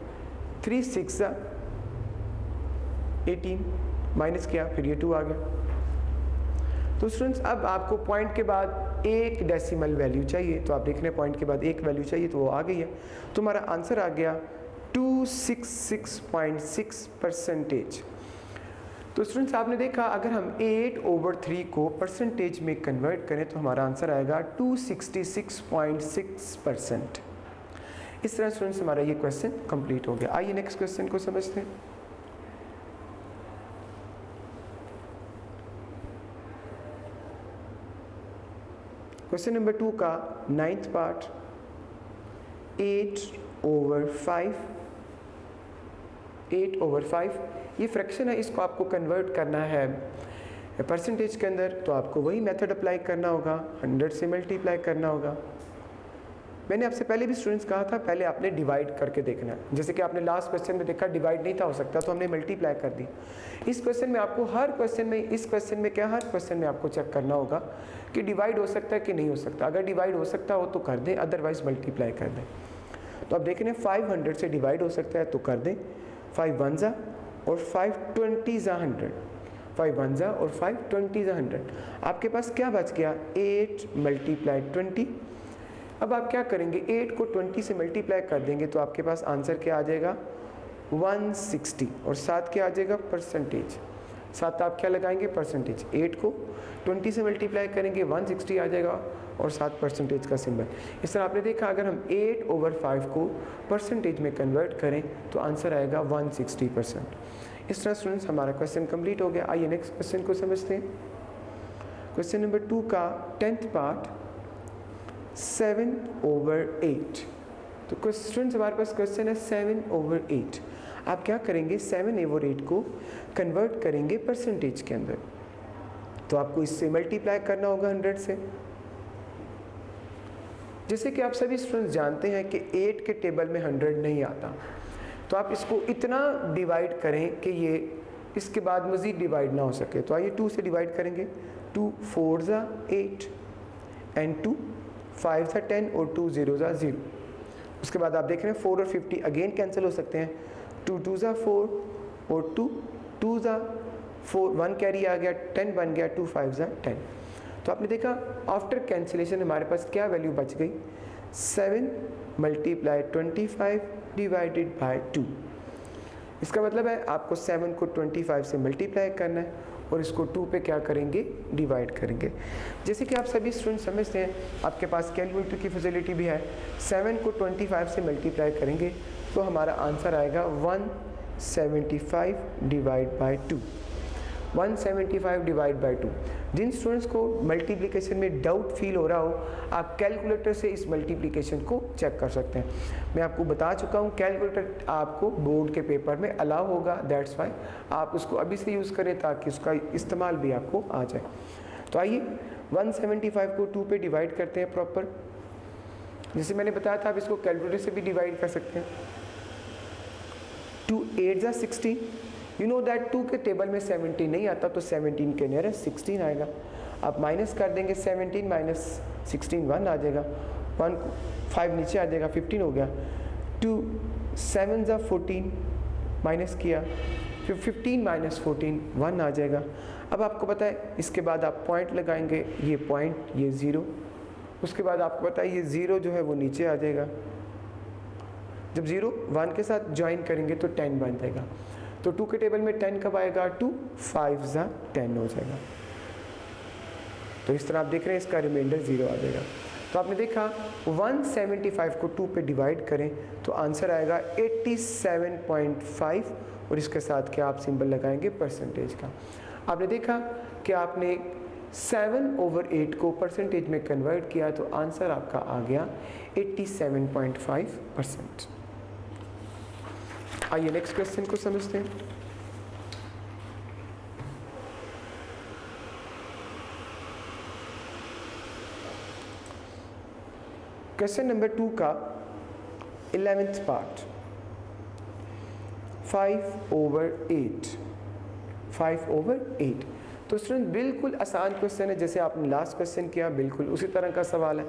3 6 ज़ा 18 माइनस किया, फिर ये 2 आ गया। तो स्टूडेंट्स अब आपको पॉइंट के बाद एक डेसिमल वैल्यू चाहिए, तो आप देख रहे हैं पॉइंट के बाद एक वैल्यू चाहिए, तो वो आ गई है। तो हमारा आंसर आ गया 266.6%। तो स्टूडेंट्स आपने देखा अगर हम 8/3 को परसेंटेज में कन्वर्ट करें तो हमारा आंसर आएगा 266.6%। इस तरह स्टूडेंट्स हमारा ये क्वेश्चन कंप्लीट हो गया। आइए नेक्स्ट क्वेश्चन को समझते हैं। क्वेश्चन नंबर 2 का 9th पार्ट, 8/5 ये फ्रैक्शन है, इसको आपको कन्वर्ट करना है परसेंटेज के अंदर, तो आपको वही मेथड अप्लाई करना होगा, 100 से मल्टीप्लाई करना होगा। मैंने आपसे पहले भी स्टूडेंट्स कहा था पहले आपने डिवाइड करके देखना है, जैसे कि आपने लास्ट क्वेश्चन में देखा डिवाइड नहीं था हो सकता तो हमने मल्टीप्लाई कर दी। इस क्वेश्चन में आपको हर क्वेश्चन में आपको चेक करना होगा कि डिवाइड हो सकता है कि नहीं हो सकता। अगर डिवाइड हो सकता हो तो कर दें, अदरवाइज मल्टीप्लाई कर दें। तो अब देख रहे हैं 500 से डिवाइड हो सकता है तो कर दें, 5 1 ज़ा और 5 20 ज़ा 100, 5 1 ज़ा और 5 20 ज़ा 100। आपके पास क्या बच गया 8 × 20। अब आप क्या करेंगे 8 को 20 से मल्टीप्लाई कर देंगे तो आपके पास आंसर क्या आ जाएगा 160, और साथ क्या आ जाएगा परसेंटेज, साथ आप क्या लगाएंगे परसेंटेज। 8 को 20 से मल्टीप्लाई करेंगे 160 आ जाएगा और साथ परसेंटेज का सिंबल। इस तरह आपने देखा अगर हम 8/5 को परसेंटेज में कन्वर्ट करें तो आंसर आएगा 160%। इस तरह स्टूडेंट्स हमारा क्वेश्चन कंप्लीट हो गया। आइए नेक्स्ट क्वेश्चन को समझते हैं। क्वेश्चन नंबर 2 का 10th पार्ट, 7/8। तो स्टूडेंट्स हमारे पास क्वेश्चन है 7/8। आप क्या करेंगे 7/8 को कन्वर्ट करेंगे परसेंटेज के अंदर, तो आपको इससे मल्टीप्लाई करना होगा 100 से। जैसे कि आप सभी स्टूडेंट्स जानते हैं कि 8 के टेबल में 100 नहीं आता, तो आप इसको इतना डिवाइड करें कि ये इसके बाद मज़ीद डिवाइड ना हो सके। तो आइए 2 से डिवाइड करेंगे, 2 4 ज़ा 8 एंड 2 5 ज़ा 10 और 2 0 ज़ा 0। उसके बाद आप देख रहे हैं 4 और 50 अगेन कैंसिल हो सकते हैं, 2 2 ज़ा 4 और 2 2 ज़ा 4, 1 कैरी आ गया, 10 बन गया, 2 5 ज़ा 10। तो आपने देखा आफ्टर कैंसिलेशन हमारे पास क्या वैल्यू बच गई 7 × 25 डिवाइडेड बाय 2। इसका मतलब है आपको 7 को 25 से मल्टीप्लाई करना है और इसको 2 पे क्या करेंगे डिवाइड करेंगे। जैसे कि आप सभी स्टूडेंट समझते हैं आपके पास कैलकुलेटर की फैसिलिटी भी है, 7 को 25 से मल्टीप्लाई करेंगे तो हमारा आंसर आएगा 175 डिवाइड बाय 2, 175 डिवाइड बाय 2। जिन स्टूडेंट्स को मल्टीप्लिकेशन में डाउट फील हो रहा हो आप कैलकुलेटर से इस मल्टीप्लिकेशन को चेक कर सकते हैं। मैं आपको बता चुका हूँ कैलकुलेटर आपको बोर्ड के पेपर में अलाउ होगा, दैट्स वाई आप उसको अभी से यूज़ करें ताकि उसका इस्तेमाल भी आपको आ जाए। तो आइए 175 को 2 पे डिवाइड करते हैं प्रॉपर। जैसे मैंने बताया था आप इसको कैलकुलेटर से भी डिवाइड कर सकते हैं। 2 8 ज़ा 16, यू नो दैट 2 के टेबल में 17 नहीं आता तो 17 के नियरेस्ट 16 आएगा। आप माइनस कर देंगे 17 माइनस 16 1 आ जाएगा, 1 5 नीचे आ जाएगा, 15 हो गया। 2 7 ज़ा 14 माइनस किया, फिर 15 माइनस 14 1 आ जाएगा। अब आपको पता है इसके बाद आप पॉइंट लगाएंगे, ये पॉइंट ये 0, उसके बाद आपको पता है ये 0 जो है वो नीचे आ जाएगा। जब 0 1 के साथ ज्वाइन करेंगे तो 10 बन जाएगा। तो 2 के टेबल में 10 कब आएगा 2 5 ज़ा 10 हो जाएगा। तो इस तरह आप देख रहे हैं इसका रिमाइंडर 0 आ जाएगा। तो आपने देखा 175 को 2 पे डिवाइड करें तो आंसर आएगा 87.5 और इसके साथ क्या आप सिंबल लगाएंगे परसेंटेज का। आपने देखा कि आपने 7/8 को परसेंटेज में कन्वर्ट किया तो आंसर आपका आ गया 87.5%। आइए नेक्स्ट क्वेश्चन को समझते हैं। क्वेश्चन नंबर 2 का 11th पार्ट 5/8। 5/8 तो स्टूडेंट बिल्कुल आसान क्वेश्चन है, जैसे आपने लास्ट क्वेश्चन किया बिल्कुल उसी तरह का सवाल है,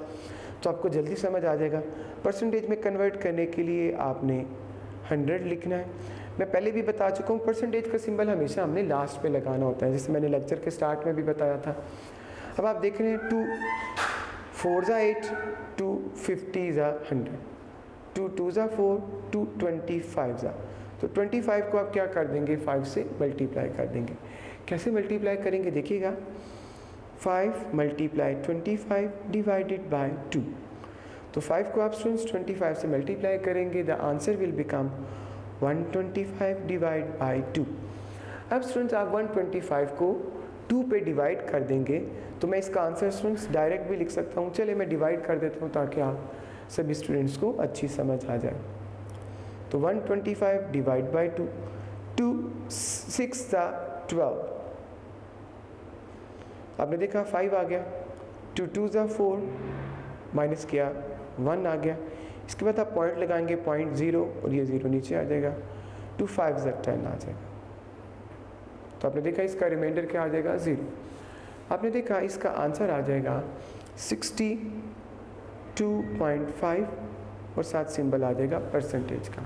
तो आपको जल्दी समझ आ जाएगा। परसेंटेज में कन्वर्ट करने के लिए आपने 100 लिखना है। मैं पहले भी बता चुका हूँ परसेंटेज का सिंबल हमेशा हमने लास्ट पे लगाना होता है, जैसे मैंने लेक्चर के स्टार्ट में भी बताया था। अब आप देख रहे हैं 2 4 ज़ा 8, 2 50 ज़ा 100, 2 2 ज़ा 4, 2 25 ज़ा। तो 25 को आप क्या कर देंगे 5 से मल्टीप्लाई कर देंगे। कैसे मल्टीप्लाई करेंगे देखिएगा, 5 × 25 डिवाइडेड बाय 2। तो 5 को आप स्टूडेंट्स 25 से मल्टीप्लाई करेंगे, the answer will become 125 divide by 2। अब स्टूडेंट्स आप 125 को 2 पे डिवाइड कर देंगे तो मैं इसका आंसर स्टूडेंट्स डायरेक्ट भी लिख सकता हूँ। चलिए मैं डिवाइड कर देता हूँ ताकि आप सभी स्टूडेंट्स को अच्छी समझ आ जाए। तो 125 डिवाइड बाय 2, 2 6 ज़ा 12, आपने देखा 5 आ गया, 2 2 ज़ा 4 माइनस किया 1 आ गया। इसके बाद आप पॉइंट लगाएंगे 0.0 और ये 0 नीचे आ जाएगा, 2 5 ज़ा 10 आ जाएगा। तो आपने देखा इसका रिमाइंडर क्या आ जाएगा 0। आपने देखा इसका आंसर आ जाएगा 62.5 और साथ सिंबल आ जाएगा परसेंटेज का।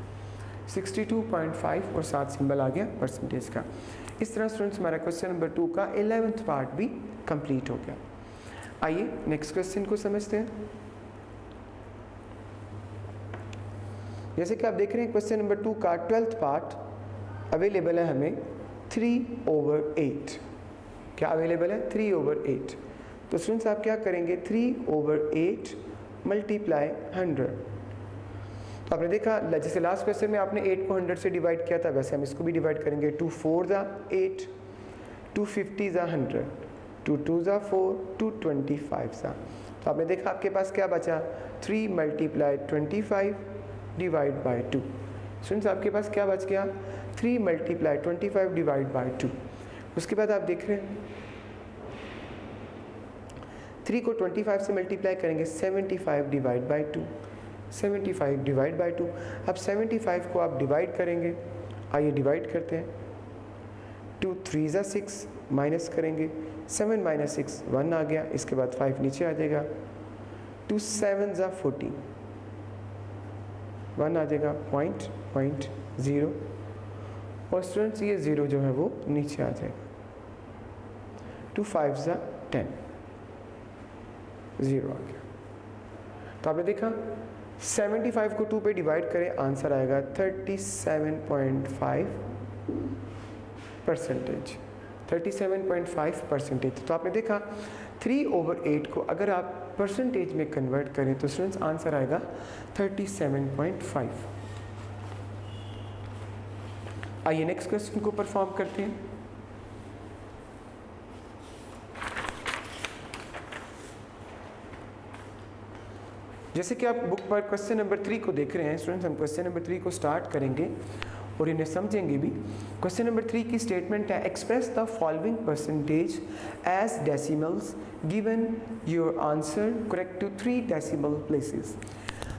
62.5 और साथ सिंबल आ गया परसेंटेज का। इस तरह स्टूडेंट्स हमारा क्वेश्चन नंबर 2 का 11th पार्ट भी कंप्लीट हो गया। आइए नेक्स्ट क्वेश्चन को समझते हैं। जैसे कि आप देख रहे हैं क्वेश्चन नंबर 2 का 12th पार्ट अवेलेबल है हमें 3/8। क्या अवेलेबल है 3/8। तो स्टूडेंट्स आप क्या करेंगे 3/8 मल्टीप्लाई 100। तो आपने देखा जैसे लास्ट क्वेश्चन में आपने 8 को 100 से डिवाइड किया था, वैसे हम इसको भी डिवाइड करेंगे। 2 4 ज़ा 8, 2 50 ज़ा 100, 2 2 ज़ा 4, 2 25 ज़ा। तो आपने देखा आपके पास क्या बचा 3 × 25 डिवाइड बाय 2। स्टूडेंट्स आपके पास क्या बच गया 3 × 25 डिवाइड बाय 2। उसके बाद आप देख रहे हैं 3 को 25 से मल्टीप्लाई करेंगे 75 डिवाइड बाय 2, 75 डिवाइड बाय 2। अब 75 को आप डिवाइड करेंगे, आइए डिवाइड करते हैं। 2 3 ज़ा 6 माइनस करेंगे, 7 - 6 1 आ गया। इसके बाद 5 नीचे आ जाएगा, 2 7 ज़ा 14 1 आ जाएगा, 0 और स्टूडेंट्स ये 0 जो है वो नीचे आ जाएगा। 2 5 ज़ा 10 0 आ गया। तो आपने देखा 75 को 2 पे डिवाइड करें, आंसर आएगा 37.5%। 37.5%। तो आपने देखा 3/8 को अगर आप परसेंटेज में कन्वर्ट करें तो स्टूडेंट्स आंसर आएगा 37.5। आइए नेक्स्ट क्वेश्चन को परफॉर्म करते हैं। जैसे कि आप बुक पर क्वेश्चन नंबर 3 को देख रहे हैं स्टूडेंट्स, हम क्वेश्चन नंबर 3 को स्टार्ट करेंगे और इन्हें समझेंगे भी। क्वेश्चन नंबर 3 की स्टेटमेंट है, express the following percentage as decimals given your answer correct to 3 decimal places.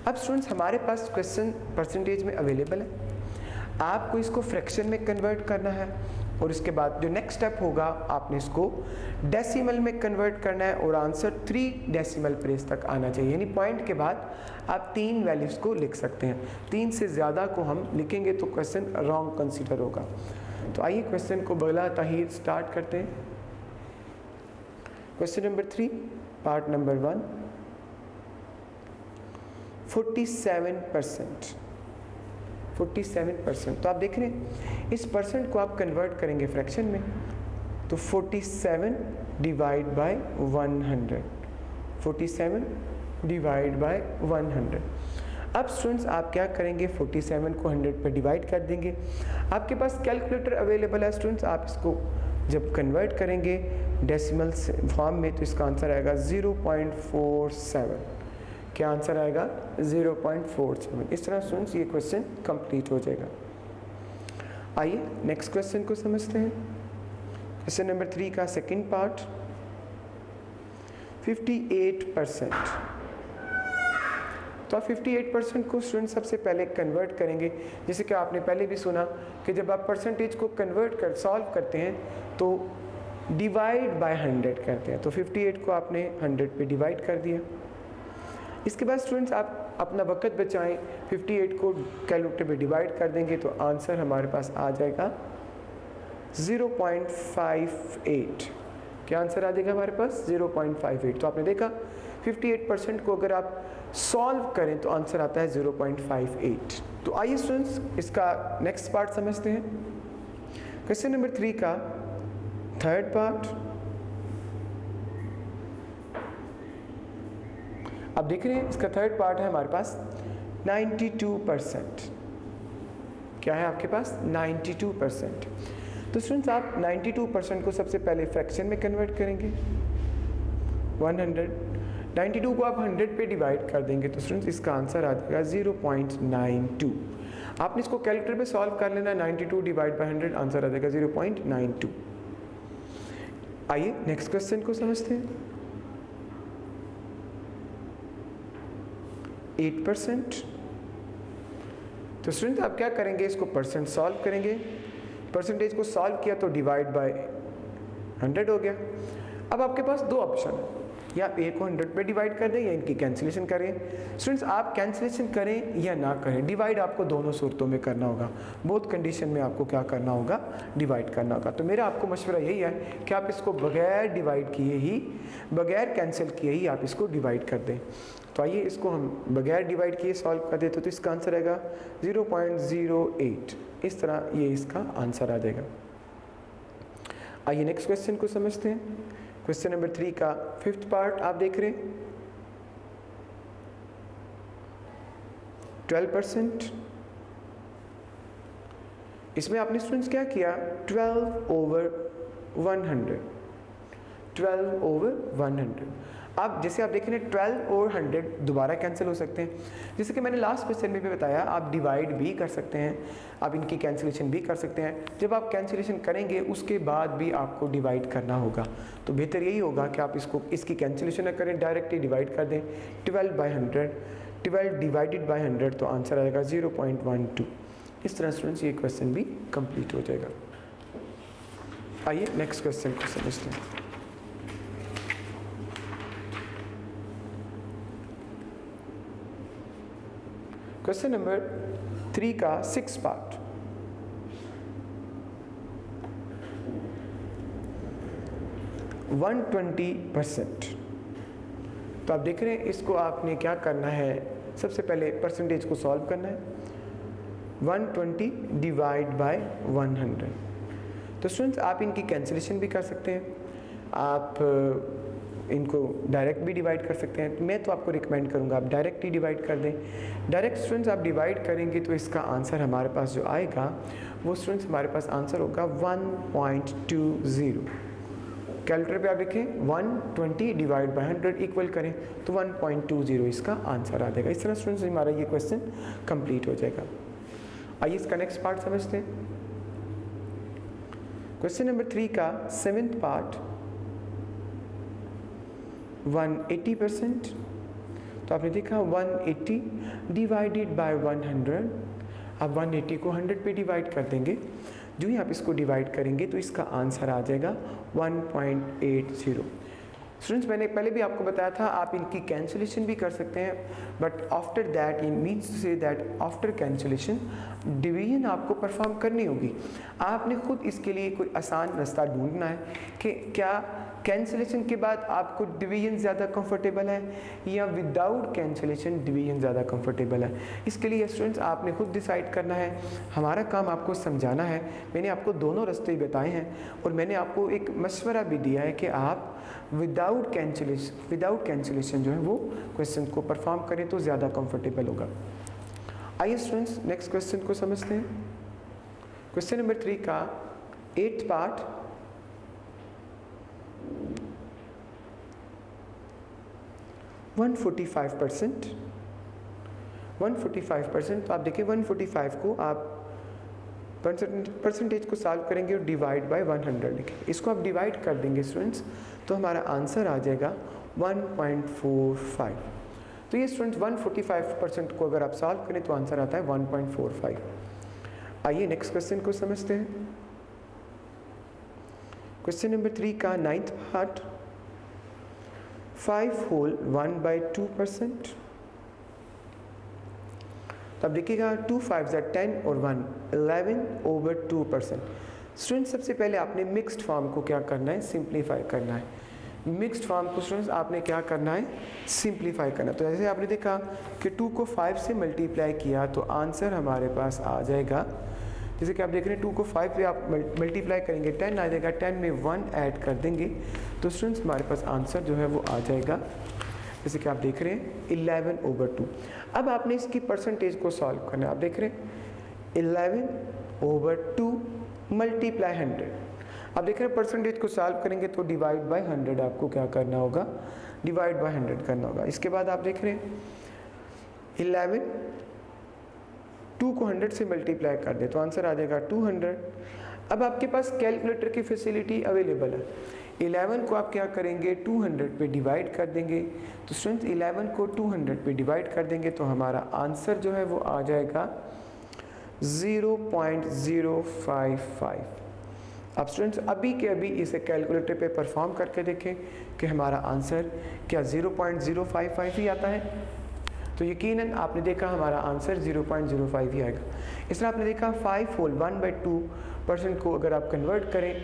अब स्टूडेंट्स हमारे पास क्वेश्चन परसेंटेज में अवेलेबल है, आपको इसको फ्रैक्शन में कन्वर्ट करना है और इसके बाद जो नेक्स्ट स्टेप होगा आपने इसको डेसिमल में कन्वर्ट करना है और आंसर 3 डेसिमल प्लेस तक आना चाहिए। यानी पॉइंट के बाद आप 3 वैल्यूज़ को लिख सकते हैं, 3 से ज़्यादा को हम लिखेंगे तो क्वेश्चन रॉन्ग कंसीडर होगा। तो आइए क्वेश्चन को बगला ताहीर स्टार्ट करते हैं। Question number 3 part number 1 47%। 47%। तो आप देख रहे हैं इस परसेंट को आप कन्वर्ट करेंगे फ्रैक्शन में तो 47 डिवाइड बाय 100, 47 डिवाइड बाय 100। अब स्टूडेंट्स आप क्या करेंगे, 47 को 100 पे डिवाइड कर देंगे। आपके पास कैलकुलेटर अवेलेबल है स्टूडेंट्स, आप इसको जब कन्वर्ट करेंगे डेसिमल फॉर्म में तो इसका आंसर आएगा 0.47। क्या आंसर आएगा, 0.47। इस तरह स्टूडेंट्स ये क्वेश्चन कंप्लीट हो जाएगा। आइए नेक्स्ट क्वेश्चन को समझते हैं। क्वेश्चन नंबर 3 का सेकंड पार्ट, 58%। तो आप 58% को स्टूडेंट सबसे पहले कन्वर्ट करेंगे। जैसे कि आपने पहले भी सुना कि जब आप परसेंटेज को कन्वर्ट कर सॉल्व करते हैं तो डिवाइड बाय 100 करते हैं। तो 58 को आपने 100 पे डिवाइड कर दिया। इसके बाद स्टूडेंट्स आप अपना वक्त बचाएं, 58 को कैलकुलेटर पे डिवाइड कर देंगे तो आंसर हमारे पास आ जाएगा 0.58। क्या आंसर आ जाएगा हमारे पास, 0.58। तो आपने देखा 58% को अगर आप सॉल्व करें तो आंसर आता है 0.58। तो आइए स्टूडेंट्स इसका नेक्स्ट पार्ट समझते हैं। क्वेश्चन नंबर 3 का थर्ड पार्ट, आप देख रहे हैं इसका थर्ड पार्ट है हमारे पास 92%। क्या है आपके पास, 92%। तो स्टूडेंट्स आप 92% को सबसे पहले फ्रैक्शन में कन्वर्ट करेंगे, 100। 92 को आप 100 पे डिवाइड कर देंगे तो स्टूडेंट्स इसका आंसर आ जाएगा 0.92। आपने इसको कैलकुलेटर पे सॉल्व कर लेना, 92 डिवाइड बाय 100 आंसर आ जाएगा 0.92। आइए नेक्स्ट क्वेश्चन को समझते हैं। 8%। तो स्टूडेंट आप क्या करेंगे, इसको परसेंट सॉल्व करेंगे। परसेंटेज को सॉल्व किया तो डिवाइड बाय 100 हो गया। अब आपके पास दो ऑप्शन है, या आप ए को 100 पे डिवाइड कर दें या इनकी कैंसिलेशन करें। स्टूडेंट्स आप कैंसिलेशन करें या ना करें, डिवाइड आपको दोनों सूरतों में करना होगा। बोथ कंडीशन में आपको क्या करना होगा, डिवाइड करना होगा। तो मेरा आपको मशवरा यही है कि आप इसको बगैर डिवाइड किए ही, बगैर कैंसिल किए ही आप इसको डिवाइड कर दें। तो आइए इसको हम बगैर डिवाइड किए सॉल्व कर देते तो इसका आंसर आएगा 0.08। इस तरह ये इसका आंसर आ जाएगा। आइए नेक्स्ट क्वेश्चन को समझते हैं। क्वेश्चन नंबर 3 का फिफ्थ पार्ट आप देख रहे हैं, 12%। इसमें आपने स्टूडेंट्स क्या किया, 12/100, 12/100। अब जैसे आप देखें 12 और 100 दोबारा कैंसिल हो सकते हैं। जैसे कि मैंने लास्ट क्वेश्चन में भी बताया, आप डिवाइड भी कर सकते हैं, आप इनकी कैंसिलेशन भी कर सकते हैं। जब आप कैंसिलेशन करेंगे उसके बाद भी आपको डिवाइड करना होगा। तो बेहतर यही होगा कि आप इसकी कैंसिलेशन न करें, डायरेक्टली डिवाइड कर दें। 12/100, 12 डिवाइडेड बाय 100 तो आंसर आएगा 0.12। इस तरह स्टूडेंट्स ये क्वेश्चन भी कंप्लीट हो जाएगा। आइए नेक्स्ट क्वेश्चन को समझते हैं। क्वेश्चन नंबर 3 का 6 पार्ट, 120%। तो आप देख रहे हैं इसको आपने क्या करना है, सबसे पहले परसेंटेज को सॉल्व करना है। 120 डिवाइड बाय 100। तो स्टूडेंट्स आप इनकी कैंसिलेशन भी कर सकते हैं, आप इनको डायरेक्ट भी डिवाइड कर सकते हैं। मैं तो आपको रिकमेंड करूंगा आप डायरेक्ट ही डिवाइड कर दें। डायरेक्ट स्टूडेंट्स आप डिवाइड करेंगे तो इसका आंसर हमारे पास जो आएगा वो स्टूडेंट्स हमारे पास आंसर होगा 1.20। कैलकुलेटर पे आप लिखें 120 डिवाइड बाय 100 इक्वल करें तो 1.20 इसका आंसर आ जाएगा। इस तरह स्टूडेंट्स हमारा ये क्वेश्चन कंप्लीट हो जाएगा। आइए इसका नेक्स्ट पार्ट समझते हैं। क्वेश्चन नंबर 3 का 7th पार्ट, 180%। तो आपने देखा 180 डिवाइडेड बाय 100। आप 180 को 100 पे डिवाइड कर देंगे। जो ही आप इसको डिवाइड करेंगे तो इसका आंसर आ जाएगा 1.80। स्टूडेंट्स मैंने पहले भी आपको बताया था आप इनकी कैंसिलेशन भी कर सकते हैं, but after that it means to say that after cancellation division आपको परफॉर्म करनी होगी। आपने खुद इसके लिए कोई आसान रास्ता ढूंढना है कि क्या कैंसिलेशन के बाद आपको डिवीजन ज़्यादा कंफर्टेबल है या विदाउट कैंसिलेशन डिवीजन ज़्यादा कंफर्टेबल है? इसके लिए स्टूडेंट्स आपने खुद डिसाइड करना है, हमारा काम आपको समझाना है। मैंने आपको दोनों रास्ते बताए हैं और मैंने आपको एक मशवरा भी दिया है कि आप विदाउट कैंसिलेशन जो है वो क्वेश्चन को परफॉर्म करें तो ज़्यादा कंफर्टेबल होगा। आइए स्टूडेंट्स नेक्स्ट क्वेश्चन को समझते हैं। क्वेश्चन नंबर 3 का 8th पार्ट, %145 तो आप देखिए 145 को आप परसेंटेज को सॉल्व करेंगे और डिवाइड बाय 100 लिखें। इसको आप डिवाइड कर देंगे स्टूडेंट्स तो हमारा आंसर आ जाएगा 1.45। तो ये स्टूडेंट्स 145% को अगर आप सॉल्व करें तो आंसर आता है 1.45। आइए नेक्स्ट क्वेश्चन को समझते हैं। क्वेश्चन नंबर 3 का 9th पार्ट, 5 whole 1/2%। तो अब देखिएगा 2 5s are 10 और 1 11/2%। स्टूडेंट सबसे पहले आपने मिक्स्ड फॉर्म को क्या करना है, सिंप्लीफाई करना है। मिक्स्ड फॉर्म को स्टूडेंट्स आपने क्या करना है, सिंप्लीफाई करना। तो जैसे आपने देखा कि 2 को 5 से मल्टीप्लाई किया तो आंसर हमारे पास आ जाएगा, जैसे कि आप देख रहे हैं 2 को 5 पे आप मल्टीप्लाई करेंगे 10 आ जाएगा, 10 में 1 ऐड कर देंगे तो स्टूडेंट्स हमारे पास आंसर जो है वो आ जाएगा, जैसे कि आप देख रहे हैं 11/2। अब आपने इसकी परसेंटेज को सॉल्व करना है। आप देख रहे हैं 11/2 मल्टीप्लाई 100। आप देख रहे हैं परसेंटेज को सॉल्व करेंगे तो डिवाइड बाय 100 आपको क्या करना होगा, डिवाइड बाय 100 करना होगा। इसके बाद आप देख रहे हैं 11 2 को 100 से मल्टीप्लाई कर दे तो आंसर आ जाएगा 200। अब आपके पास कैलकुलेटर की फैसिलिटी अवेलेबल है। 11 को आप क्या करेंगे 200 पे डिवाइड कर देंगे तो स्टूडेंट्स 11 को 200 पे डिवाइड कर देंगे तो हमारा आंसर जो है वो आ जाएगा 0.055। अब स्टूडेंट्स अभी के अभी इसे कैलकुलेटर पे परफॉर्म करके देखें कि हमारा आंसर क्या 0.055 ही आता है। तो यकीनन आपने देखा हमारा आंसर 0.05 ही आएगा। इस तरह आपने देखा 5 whole 1/2% को अगर आप कन्वर्ट करें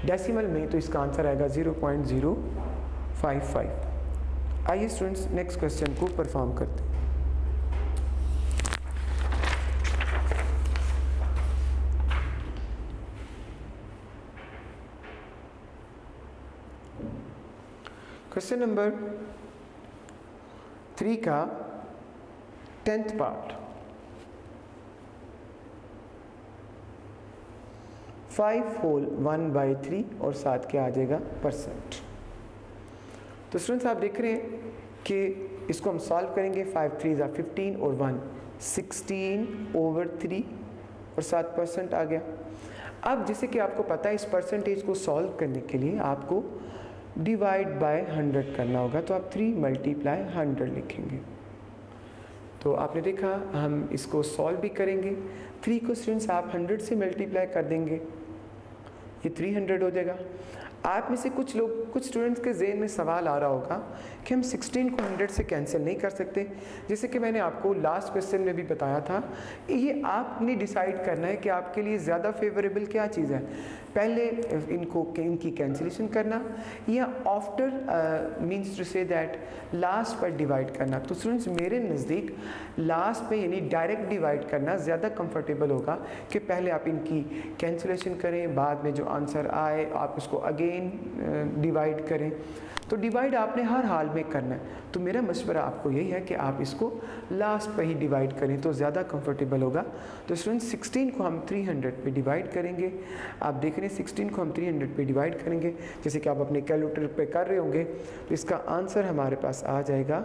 डेसिमल में तो इसका आंसर आएगा 0.055। आइए स्टूडेंट्स नेक्स्ट क्वेश्चन को परफॉर्म करते हैं। क्वेश्चन नंबर 3 का 10th पार्ट, 5 whole 1/3 और साथ क्या आ जाएगा परसेंट। तो स्टूडेंट्स आप देख रहे हैं कि इसको हम सॉल्व करेंगे 5 3s are 15 और 1 16/3 और 7% आ गया। अब जैसे कि आपको पता है इस परसेंटेज को सॉल्व करने के लिए आपको डिवाइड बाय 100 करना होगा तो आप 3 × 100 लिखेंगे। तो आपने देखा हम इसको सॉल्व भी करेंगे। 3 को स्टूडेंट्स आप 100 से मल्टीप्लाई कर देंगे, ये 300 हो जाएगा। आप में से कुछ स्टूडेंट्स के ज़हन में सवाल आ रहा होगा कि हम 16 को 100 से कैंसिल नहीं कर सकते। जैसे कि मैंने आपको लास्ट क्वेश्चन में भी बताया था, ये आपने डिसाइड करना है कि आपके लिए ज़्यादा फेवरेबल क्या चीज़ है, पहले इनकी कैंसिलेशन करना या after means to say that last पर डिवाइड करना। तो स्टूडेंट्स मेरे नज़दीक लास्ट पे यानी डायरेक्ट डिवाइड करना ज़्यादा कंफर्टेबल होगा कि पहले आप इनकी कैंसिलेशन करें, बाद में जो आंसर आए आप उसको अगेन डिवाइड करें। तो डिवाइड आपने हर हाल में करना है। तो मेरा मशवरा आपको यही है कि आप इसको लास्ट पर ही डिवाइड करें तो ज़्यादा कंफर्टेबल होगा। तो स्टूडेंट्स 16 को हम 300 पे डिवाइड करेंगे। आप देख रहे हैं 16 को हम 300 पे डिवाइड करेंगे, जैसे कि आप अपने कैलकुलेटर पे कर रहे होंगे। तो इसका आंसर हमारे पास आ जाएगा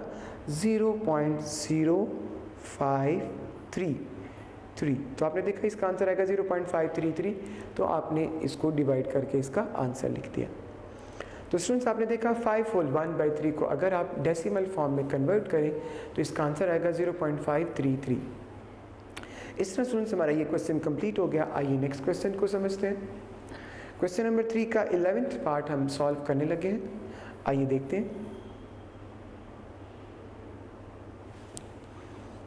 0.0533। तो आपने देखा इसका आंसर आएगा 0.533। तो आपने इसको डिवाइड करके इसका आंसर लिख दिया। तो स्टूडेंट्स आपने देखा 5 whole 1/3 को अगर आप डेसिमल फॉर्म में कन्वर्ट करें तो इसका आंसर आएगा 0.533। इस तरह स्टूडेंट्स हमारा ये क्वेश्चन कंप्लीट हो गया। आइए नेक्स्ट क्वेश्चन को समझते हैं। क्वेश्चन नंबर 3 का 11th पार्ट हम सॉल्व करने लगे हैं। आइए देखते हैं।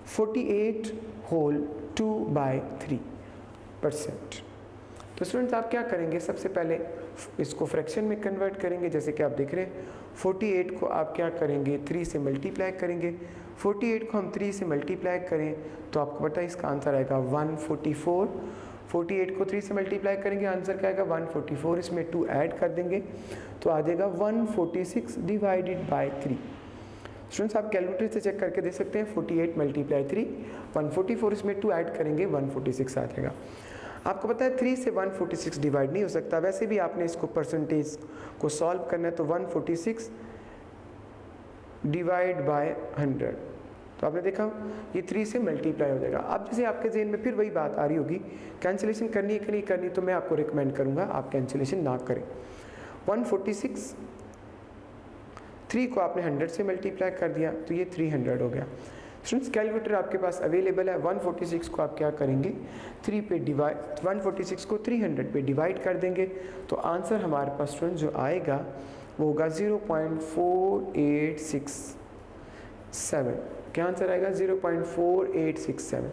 48 whole 2/3%। तो स्टूडेंट्स आप क्या करेंगे, सबसे पहले इसको फ्रैक्शन में कन्वर्ट करेंगे। जैसे कि आप देख रहे हैं 48 को आप क्या करेंगे 3 से मल्टीप्लाई करेंगे। 48 को हम 3 से मल्टीप्लाई करें तो आपको पता है इसका आंसर आएगा 144। 48 को 3 से मल्टीप्लाई करेंगे, आंसर क्या आएगा 144। इसमें 2 ऐड कर देंगे तो आ जाएगा 146 डिवाइडेड बाय 3। स्टूडेंट्स आप कैलकुलेटर से चेक करके दे सकते हैं 48 मल्टीप्लाई 3 144, इसमें 2 ऐड करेंगे 146 आ जाएगा। आपको पता है 3 से 146 डिवाइड नहीं हो सकता, वैसे भी आपने इसको परसेंटेज को सॉल्व करना है तो 146 डिवाइड बाय 100, तो आपने देखा ये 3 से मल्टीप्लाई हो जाएगा। अब जैसे आपके जेहन में फिर वही बात आ रही होगी कैंसिलेशन करनी है कि नहीं करनी, तो मैं आपको रिकमेंड करूंगा आप कैंसिलेशन ना करें। 146 3 को आपने 100 से मल्टीप्लाई कर दिया तो ये 300 हो गया। स्टूडेंट्स कैलकुलेटर आपके पास अवेलेबल है। 146 को आप क्या करेंगे 3 पे डिवाइड 146 को 300 पे डिवाइड कर देंगे तो आंसर हमारे पास स्टूडेंट जो आएगा वो होगा 0.4867। क्या आंसर आएगा 0.4867।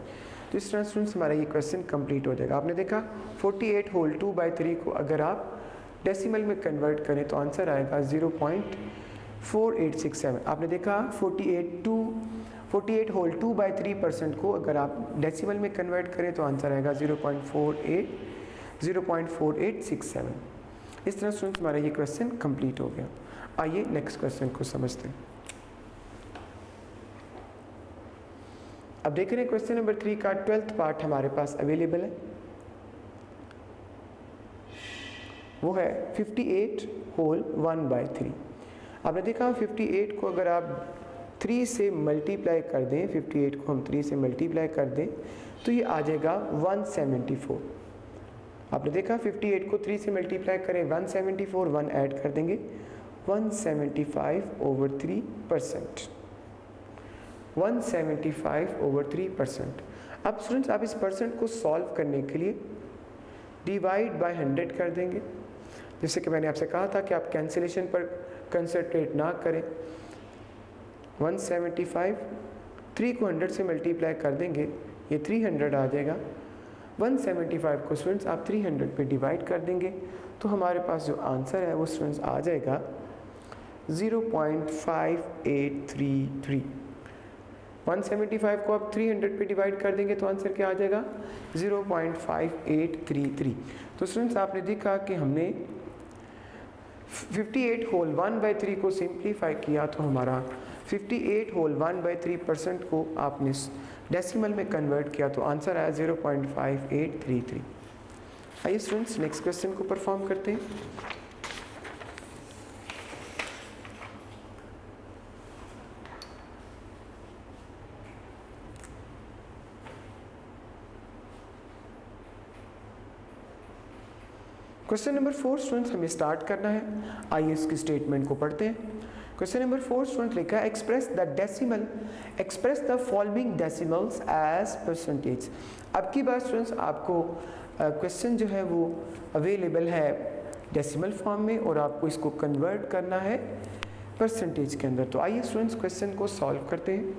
तो इस तरह स्टूडेंट्स हमारा ये क्वेश्चन कंप्लीट हो जाएगा। आपने देखा 48 होल 2/3 को अगर आप डेसिमल में कन्वर्ट करें तो आंसर आएगा 0.4867। आपने देखा 48 होल 2/3% को अगर आप डेसिमल में कन्वर्ट करें तो आंसर आएगा 0.4867। इस तरह स्टूडेंट्स हमारा ये क्वेश्चन कंप्लीट हो गया। आइए नेक्स्ट क्वेश्चन को समझते हैं। अब देख रहे हैं क्वेश्चन नंबर 3 का 12th पार्ट हमारे पास अवेलेबल है। वो है 58 होल 1/3। आपने देखा 58 को अगर आप 3 से मल्टीप्लाई कर दें, 58 को हम 3 से मल्टीप्लाई कर दें तो ये आ जाएगा 174। आपने देखा 58 को 3 से मल्टीप्लाई करें 174, 1 ऐड कर देंगे 175/3%। 175/3%। अब स्टूडेंट्स आप इस परसेंट को सॉल्व करने के लिए डिवाइड बाय 100 कर देंगे। जैसे कि मैंने आपसे कहा था कि आप कैंसिलेशन पर कंसंट्रेट ना करें। 175 3 को 100 से मल्टीप्लाई कर देंगे ये 300 आ जाएगा। 175 को स्टूडेंट्स आप 300 पे डिवाइड कर देंगे तो हमारे पास जो आंसर है वो स्टूडेंट्स आ जाएगा 0.5833। 175 को आप 300 पे डिवाइड कर देंगे तो आंसर क्या आ जाएगा 0.5833। तो स्टूडेंट्स आपने देखा कि हमने 58 होल 1/3 को सिंप्लीफाई किया तो हमारा 58 होल 1/3% को आपने डेसिमल में कन्वर्ट किया तो आंसर आया 0.5833। आइए स्टूडेंट्स नेक्स्ट क्वेश्चन को परफॉर्म करते हैं। क्वेश्चन नंबर 4 स्टूडेंट्स हमें स्टार्ट करना है। आइए इसकी स्टेटमेंट को पढ़ते हैं। क्वेश्चन नंबर 4 स्टूडेंट लिखा है express the following decimals as percentage. अब की बार स्टूडेंट्स आपको क्वेश्चन जो है वो अवेलेबल है डेसिमल फॉर्म में और आपको इसको कन्वर्ट करना है परसेंटेज के अंदर। तो आइए स्टूडेंट्स क्वेश्चन को सॉल्व करते हैं।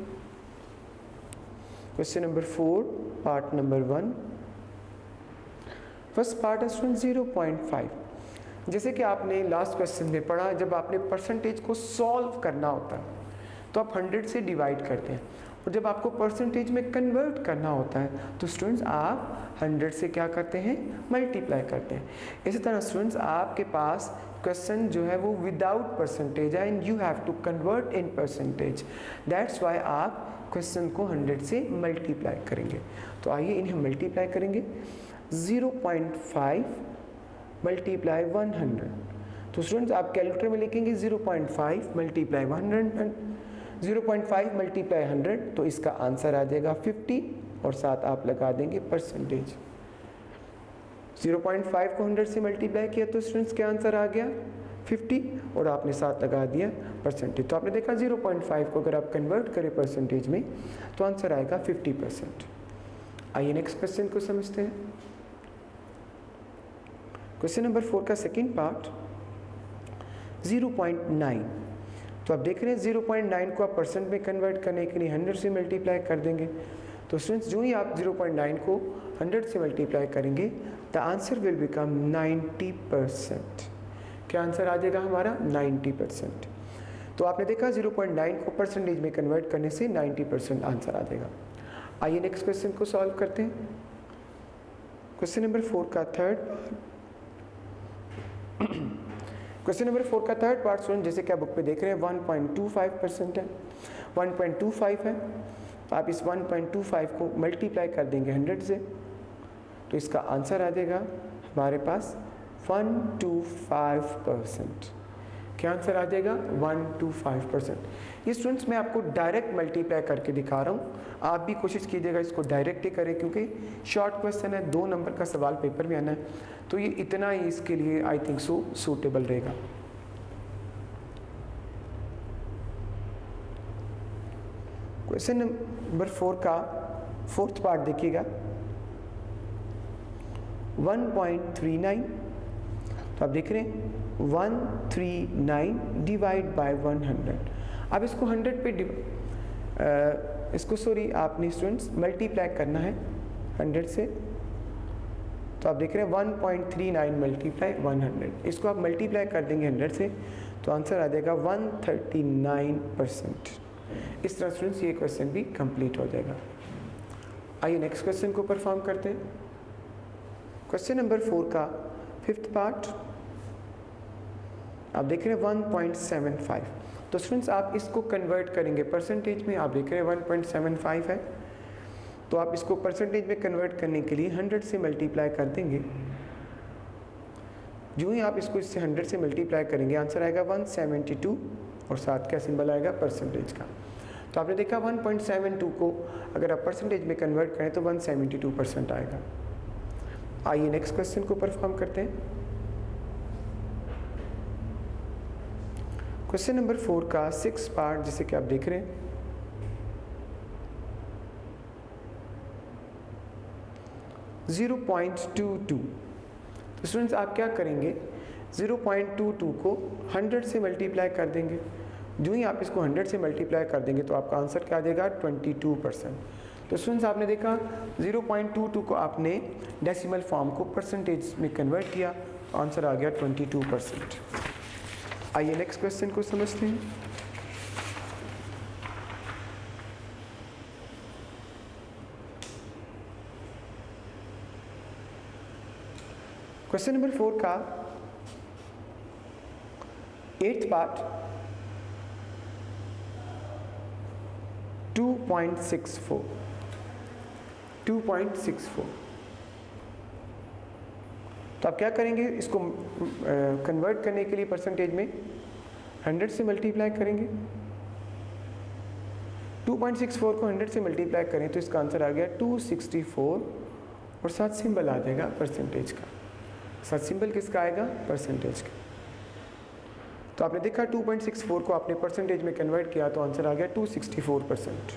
Question number 4 part number 1। First part है स्टूडेंट 0.5। जैसे कि आपने लास्ट क्वेश्चन में पढ़ा जब आपने परसेंटेज को सॉल्व करना होता है तो आप 100 से डिवाइड करते हैं और जब आपको परसेंटेज में कन्वर्ट करना होता है तो स्टूडेंट्स आप 100 से क्या करते हैं मल्टीप्लाई करते हैं। इसी तरह स्टूडेंट्स आपके पास क्वेश्चन जो है वो विदाउट परसेंटेज है and you have to convert in percentage, that's why आप क्वेश्चन को 100 से मल्टीप्लाई करेंगे। तो आइए इन्हें मल्टीप्लाई करेंगे। 0.5 मल्टीप्लाई 100। तो स्टूडेंट्स आप कैलकुलेटर में लिखेंगे 0.5 मल्टीप्लाई 100, 0.5 मल्टीप्लाई 100 तो इसका आंसर आ जाएगा 50 और साथ आप लगा देंगे परसेंटेज। 0.5 को 100 से मल्टीप्लाई किया तो स्टूडेंट्स क्या आंसर आ गया 50 और आपने साथ लगा दिया परसेंटेज। तो आपने देखा 0.5 को अगर आप कन्वर्ट करें परसेंटेज में तो आंसर आएगा 50%। आइए नेक्स्ट क्वेश्चन को समझते हैं। क्वेश्चन नंबर 4 का सेकंड पार्ट 0.9। तो आप देख रहे हैं 0.9 को आप परसेंट में कन्वर्ट करने के लिए 100 से मल्टीप्लाई कर देंगे। तो स्टूडेंट्स जो ही आप 0.9 को 100 से मल्टीप्लाई करेंगे द आंसर विल बिकम 90%। क्या आंसर आ जाएगा हमारा 90%। तो आपने देखा 0.9 को परसेंटेज में कन्वर्ट करने से 90% आंसर आ जाएगा। आइए नेक्स्ट क्वेश्चन को सॉल्व करते हैं। क्वेश्चन नंबर 4 का थर्ड पार्ट स्टूडेंट जैसे कि आप बुक पे देख रहे हैं 1.25% है, 1.25 है। तो आप इस 1.25 को मल्टीप्लाई कर देंगे 100 से, तो इसका आंसर आ जाएगा हमारे पास 125%। क्या आंसर आ जाएगा 125%। ये स्टूडेंट्स मैं आपको डायरेक्ट मल्टीप्लाई करके दिखा रहा हूँ, आप भी कोशिश कीजिएगा इसको डायरेक्ट ही करें, क्योंकि शॉर्ट क्वेश्चन है, 2 नंबर का सवाल पेपर में आना है, तो ये इतना ही इसके लिए आई थिंक सो सूटेबल रहेगा। क्वेश्चन नंबर 4 का 4th पार्ट देखिएगा 1.39। तो आप देख रहे हैं 139 डिवाइड बाय 100। अब इसको 100 पे आपने स्टूडेंट्स मल्टीप्लाई करना है 100 से। तो आप देख रहे हैं 1.39 मल्टीप्लाई 100, इसको आप मल्टीप्लाई कर देंगे 100 से, तो आंसर आ जाएगा 139%। इस तरह स्टूडेंट्स ये क्वेश्चन भी कंप्लीट हो जाएगा। आइए नेक्स्ट क्वेश्चन को परफॉर्म करते हैं। क्वेश्चन नंबर 4 का 5th पार्ट आप देख रहे हैं 1.75। तो स्टूडेंट्स आप इसको कन्वर्ट करेंगे परसेंटेज में, आप देख रहे हैं 1.75 है, तो आप इसको परसेंटेज में कन्वर्ट करने के लिए 100 से मल्टीप्लाई कर देंगे। जो ही आप इसको इससे 100 से मल्टीप्लाई करेंगे आंसर आएगा 172 और साथ क्या सिंबल आएगा परसेंटेज का। तो आपने देखा 1.72 को अगर आप परसेंटेज में कन्वर्ट करें तो 172% आएगा। आइए नेक्स्ट क्वेश्चन को परफॉर्म करते हैं। क्वेश्चन नंबर 4 का 6th पार्ट जिसे कि आप देख रहे हैं 0.22। तो स्टूडेंट्स आप क्या करेंगे 0.22 को 100 से मल्टीप्लाई कर देंगे। जो ही आप इसको 100 से मल्टीप्लाई कर देंगे तो आपका आंसर क्या आ जाएगा 22%। तो स्टूडेंट्स आपने देखा 0.22 को आपने डेसिमल फॉर्म को परसेंटेज में कन्वर्ट किया, तो आंसर आ गया 22%। आइए नेक्स्ट क्वेश्चन को समझते हैं। क्वेश्चन नंबर 4 का 8th पार्ट 2.64। तो आप क्या करेंगे इसको कन्वर्ट करने के लिए परसेंटेज में 100 से मल्टीप्लाई करेंगे। 2.64 को 100 से मल्टीप्लाई करें तो इसका आंसर आ गया 264 और साथ सिंबल आ जाएगा परसेंटेज का। साथ सिंबल किसका आएगा परसेंटेज का। तो आपने देखा 2.64 को आपने परसेंटेज में कन्वर्ट किया तो आंसर आ गया 264%।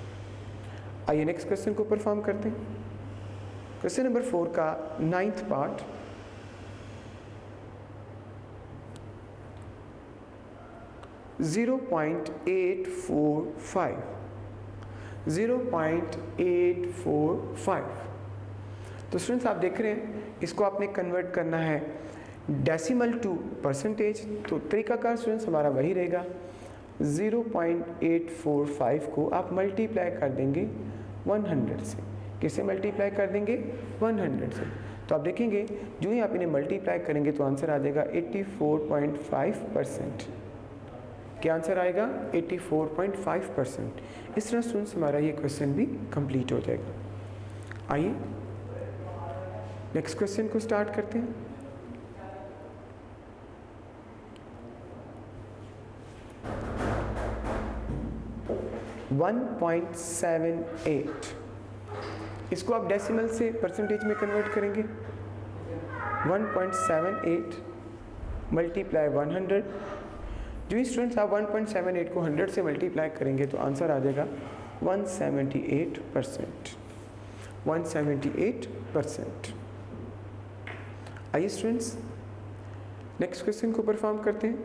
आइए नेक्स्ट क्वेश्चन को परफॉर्म करते हैं। क्वेश्चन नंबर 4 का 9th पार्ट 0.845। तो स्टूडेंट्स आप देख रहे हैं इसको आपने कन्वर्ट करना है डेसिमल टू परसेंटेज। तो तरीकाकार स्टूडेंट्स हमारा वही रहेगा 0.845 को आप मल्टीप्लाई कर देंगे 100 से। किससे मल्टीप्लाई कर देंगे 100 से। तो आप देखेंगे जो ही आप इन्हें मल्टीप्लाई करेंगे तो आंसर आ जाएगा 84.5%। क्या आंसर आएगा 84.5%। इस तरह स्टूडेंट्स हमारा ये क्वेश्चन भी कंप्लीट हो जाएगा। आइए नेक्स्ट क्वेश्चन को स्टार्ट करते हैं। .78 इसको आप डेसिमल से परसेंटेज में कन्वर्ट करेंगे। 1.78 मल्टीप्लाई 100। जो स्टूडेंट्स आप 1.78 को 100 से मल्टीप्लाई करेंगे तो आंसर आ जाएगा 178%। 178%। आइए स्टूडेंट्स नेक्स्ट क्वेश्चन को परफॉर्म करते हैं।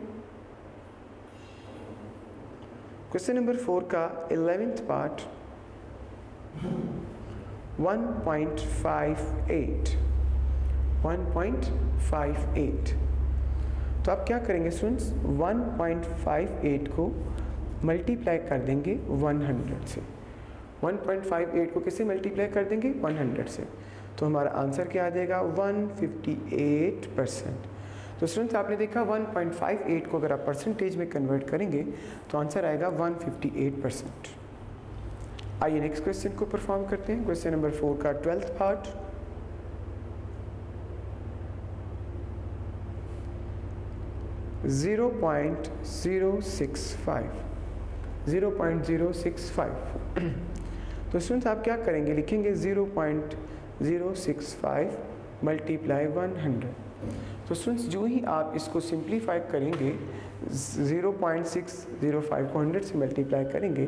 क्वेश्चन नंबर 4 का 11th पार्ट 1.58। तो आप क्या करेंगे स्टूडेंट्स, 1.58 को मल्टीप्लाई कर देंगे 100 से। 1.58 को किससे मल्टीप्लाई कर देंगे, 100 से, तो हमारा आंसर क्या आ जाएगा, 158%। तो स्टूडेंट्स आपने देखा 1.58 को अगर आप परसेंटेज में कन्वर्ट करेंगे तो आंसर आएगा 158%। आइए नेक्स्ट क्वेश्चन को परफॉर्म करते हैं। क्वेश्चन नंबर 4 का 12th पार्ट। (0.065) तो स्टूडेंट्स आप क्या करेंगे, लिखेंगे 0.065 मल्टीप्लाई 100। तो स्टूडेंट्स जो ही आप इसको सिंप्लीफाई करेंगे, 0.605 को 100 से मल्टीप्लाई करेंगे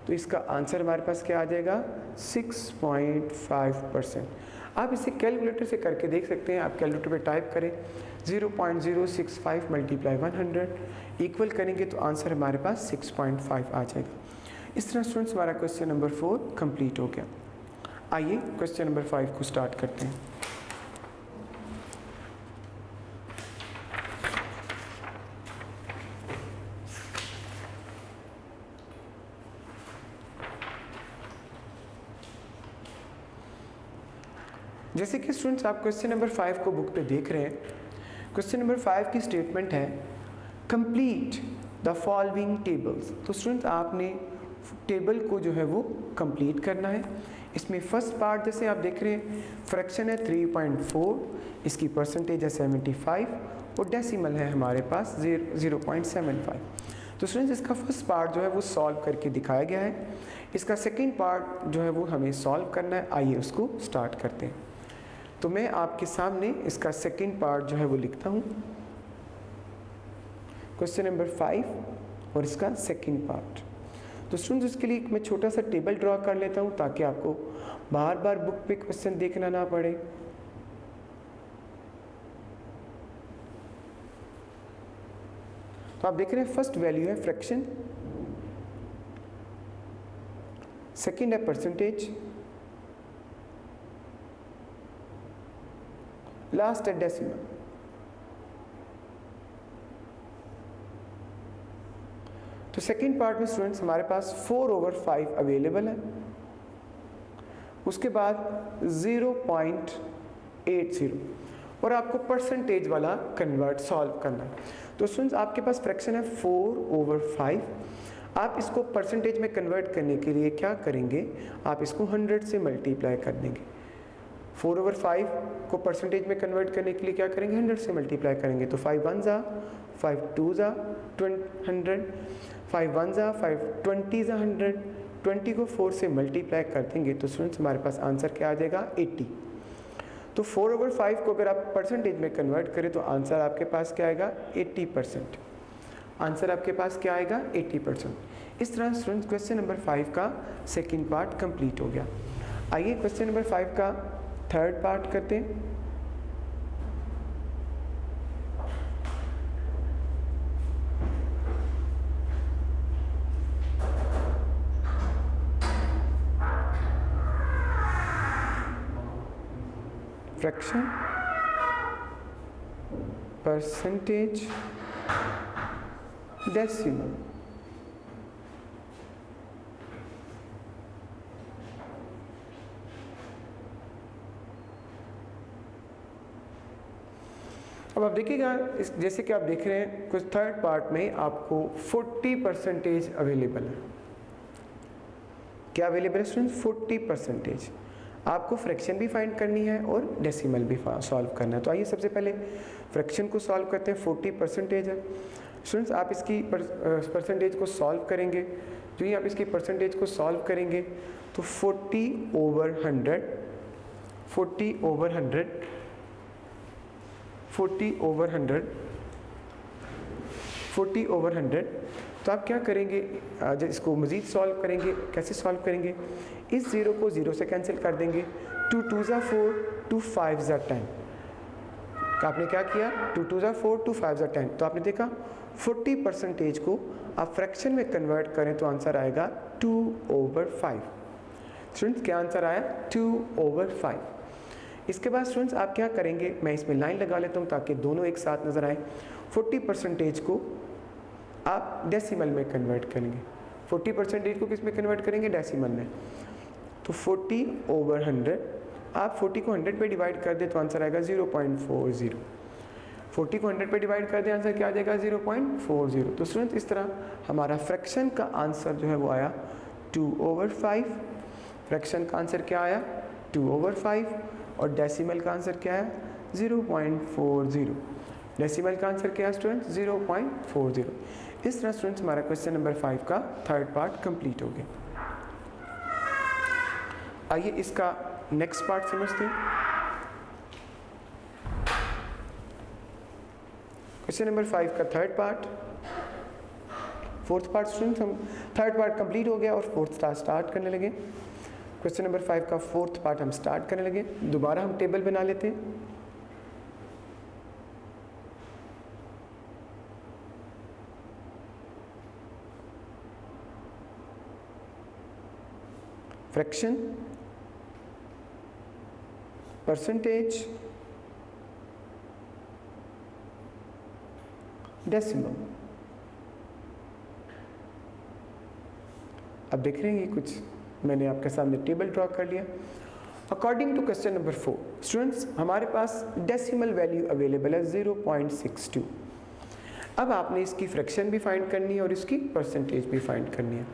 तो इसका आंसर हमारे पास क्या आ जाएगा, 6.5%। आप इसे कैलकुलेटर से करके देख सकते हैं। आप कैलकुलेटर पे टाइप करें 0.065 मल्टीप्लाई 100 इक्वल करेंगे तो आंसर हमारे पास 6.5 आ जाएगा। इस तरह स्टूडेंट्स हमारा क्वेश्चन नंबर 4 कंप्लीट हो गया। आइए क्वेश्चन नंबर 5 को स्टार्ट करते हैं। जैसे कि स्टूडेंट्स आप क्वेश्चन नंबर 5 को बुक पे देख रहे हैं। क्वेश्चन नंबर 5 की स्टेटमेंट है कंप्लीट द फॉलोइंग टेबल्स। तो स्टूडेंट्स आपने टेबल को जो है वो कंप्लीट करना है। इसमें फर्स्ट पार्ट जैसे आप देख रहे हैं, फ्रैक्शन है 3.4, इसकी परसेंटेज है 75 और डेसिमल है हमारे पास 0.75। तो स्टूडेंट्स इसका फर्स्ट पार्ट जो है वो सॉल्व करके दिखाया गया है। इसका सेकेंड पार्ट जो है वो हमें सॉल्व करना है। आइए उसको स्टार्ट करते हैं। तो मैं आपके सामने इसका सेकेंड पार्ट जो है वो लिखता हूँ, क्वेश्चन नंबर 5 और इसका सेकेंड पार्ट। तो स्टूडेंट्स उसके लिए मैं छोटा सा टेबल ड्रॉ कर लेता हूँ ताकि आपको बार बार बुक पे क्वेश्चन देखना ना पड़े। तो आप देख रहे हैं फर्स्ट वैल्यू है फ्रैक्शन, सेकेंड है परसेंटेज, लास्ट है डेसिमल। तो सेकेंड पार्ट में स्टूडेंट्स हमारे पास 4/5 अवेलेबल है, उसके बाद 0.80 और आपको परसेंटेज वाला कन्वर्ट सॉल्व करना है। तो स्टूडेंट्स आपके पास फ्रैक्शन है 4/5। आप इसको परसेंटेज में कन्वर्ट करने के लिए क्या करेंगे, आप इसको 100 से मल्टीप्लाई कर देंगे। 4/5 को परसेंटेज में कन्वर्ट करने के लिए क्या करेंगे, 100 से मल्टीप्लाई करेंगे। तो 5 1 जा 5 2 जा 100, 5 1 जा 5 20 जा 100, 20 को 4 से मल्टीप्लाई कर देंगे तो स्टूडेंट्स हमारे पास आंसर क्या आ जाएगा, 80। तो 4/5 को अगर आप परसेंटेज में कन्वर्ट करें तो आंसर आपके पास क्या आएगा, 80%। आंसर आपके पास क्या आएगा, 80%। इस तरह स्टूडेंट्स क्वेश्चन नंबर 5 का सेकेंड पार्ट कंप्लीट हो गया। आइए क्वेश्चन नंबर 5 का थर्ड पार्ट करते हैं। Fraction, percentage, decimal. अब आप देखिएगा इस जैसे कि आप देख रहे हैं कुछ थर्ड पार्ट में आपको 40% अवेलेबल है। क्या अवेलेबल है स्टूडेंट्स, 40%। आपको फ्रैक्शन भी फाइंड करनी है और डेसिमल भी सॉल्व करना है। तो आइए सबसे पहले फ्रैक्शन को सॉल्व करते हैं। 40% है स्टूडेंट्स, आप इसकी परसेंटेज को सॉल्व करेंगे। जो ही आप इसकी परसेंटेज को सॉल्व करेंगे तो 40/100 तो आप क्या करेंगे, जब इसको मज़ीद सॉल्व करेंगे, कैसे सॉल्व करेंगे, इस 0 को 0 से कैंसिल कर देंगे। 2 2 ज़ा 4, 2 5 ज़ा 10। आपने क्या किया, 2 2 ज़ा 4, 2 5 ज़ा 10। तो आपने देखा 40% को आप फ्रैक्शन में कन्वर्ट करें तो आंसर आएगा 2/5। स्टूडेंट्स क्या आंसर आया, 2/5। इसके बाद स्टूडेंट्स आप क्या करेंगे, मैं इसमें लाइन लगा लेता हूँ ताकि दोनों एक साथ नज़र आए। 40% को आप डेसिमल में कन्वर्ट करेंगे। 40% को किस में कन्वर्ट करेंगे? डेसिमल में। तो 40/100, आप 40 को 100 पे डिवाइड कर दें तो आंसर आएगा 0.40। 40 को 100 पे डिवाइड कर दें, आंसर क्या आ जाएगा? 0.40। तो स्टूडेंट इस तरह हमारा फ्रैक्शन का आंसर जो है वो आया 2/5। फ्रैक्शन का आंसर क्या आया? 2/5। और डेसिमल का आंसर क्या है? 0.40। डेसिमल का आंसर क्या है स्टूडेंट? 0.40। इस तरह स्टूडेंट्स हमारा क्वेश्चन नंबर 5 का थर्ड पार्ट कंप्लीट हो गया। आइए इसका नेक्स्ट पार्ट समझते हैं। क्वेश्चन नंबर 5 का third part, fourth part students, हम थर्ड पार्ट कंप्लीट हो गया और फोर्थ स्टार्ट करने लगे। क्वेश्चन नंबर 5 का फोर्थ पार्ट हम स्टार्ट करने लगे। दोबारा हम टेबल बना लेते हैं। Fraction, percentage, decimal. अब देख रहे हैं कुछ मैंने आपके सामने टेबल ड्रॉ कर लिया। According to question number 4 students, हमारे पास डेसिमल वैल्यू अवेलेबल है 0.62। अब आपने इसकी फ्रैक्शन भी फाइंड करनी है और इसकी परसेंटेज भी फाइंड करनी है।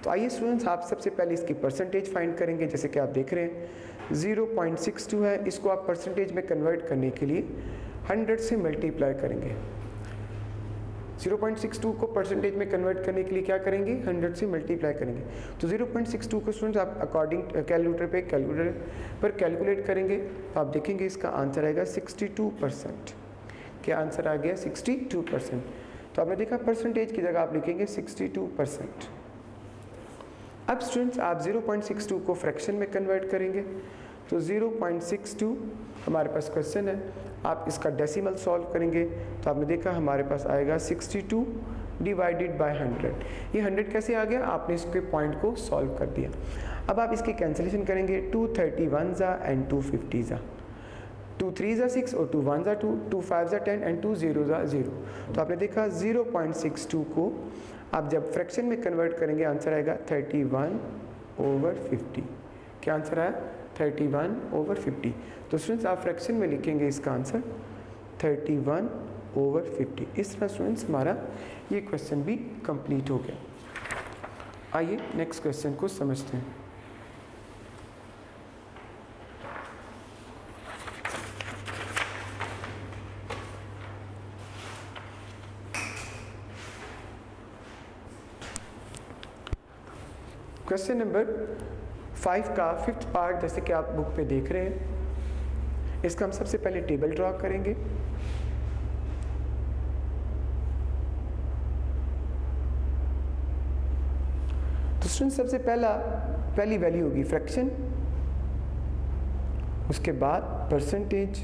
तो आइए स्टूडेंट्स, आप सबसे पहले इसकी परसेंटेज फाइंड करेंगे। जैसे कि आप देख रहे हैं 0.62 है, इसको आप परसेंटेज में कन्वर्ट करने के लिए 100 से मल्टीप्लाई करेंगे। 0.62 को परसेंटेज में कन्वर्ट करने के लिए क्या करेंगे? 100 से मल्टीप्लाई करेंगे। तो 0.62 को स्टूडेंट्स आप अकॉर्डिंग कैलकुलेटर पर कैलकुलेट करेंगे तो आप देखेंगे इसका आंसर आएगा 62%। क्या आंसर आ गया? 62%। तो आपने देखा परसेंटेज की जगह आप लिखेंगे 62%। अब स्टूडेंट्स आप 0.62 को फ्रैक्शन में कन्वर्ट करेंगे। तो 0.62 हमारे पास क्वेश्चन है, आप इसका डेसिमल सॉल्व करेंगे तो आपने देखा हमारे पास आएगा 62 डिवाइडेड बाय 100। ये 100 कैसे आ गया? आपने इसके पॉइंट को सॉल्व कर दिया। अब आप इसकी कैंसिलेशन करेंगे। 231 जा एंड 250 जा, 2 3 जा 6 और 2 1 जा 2, 2 5 जा 10 एंड 2 0 जा 0। तो आपने देखा 0.62 को आप जब फ्रैक्शन में कन्वर्ट करेंगे आंसर आएगा 31/50। क्या आंसर आया? 31/50। तो स्टूडेंट्स आप फ्रैक्शन में लिखेंगे इसका आंसर 31/50। इस तरह स्टूडेंट्स हमारा ये क्वेश्चन भी कंप्लीट हो गया। आइए नेक्स्ट क्वेश्चन को समझते हैं। क्वेश्चन नंबर 5 का फिफ्थ पार्ट, जैसे कि आप बुक पे देख रहे हैं, इसका हम सबसे पहले टेबल ड्रॉ करेंगे। तो स्टूडेंट सबसे पहली वैल्यू होगी फ्रैक्शन, उसके बाद परसेंटेज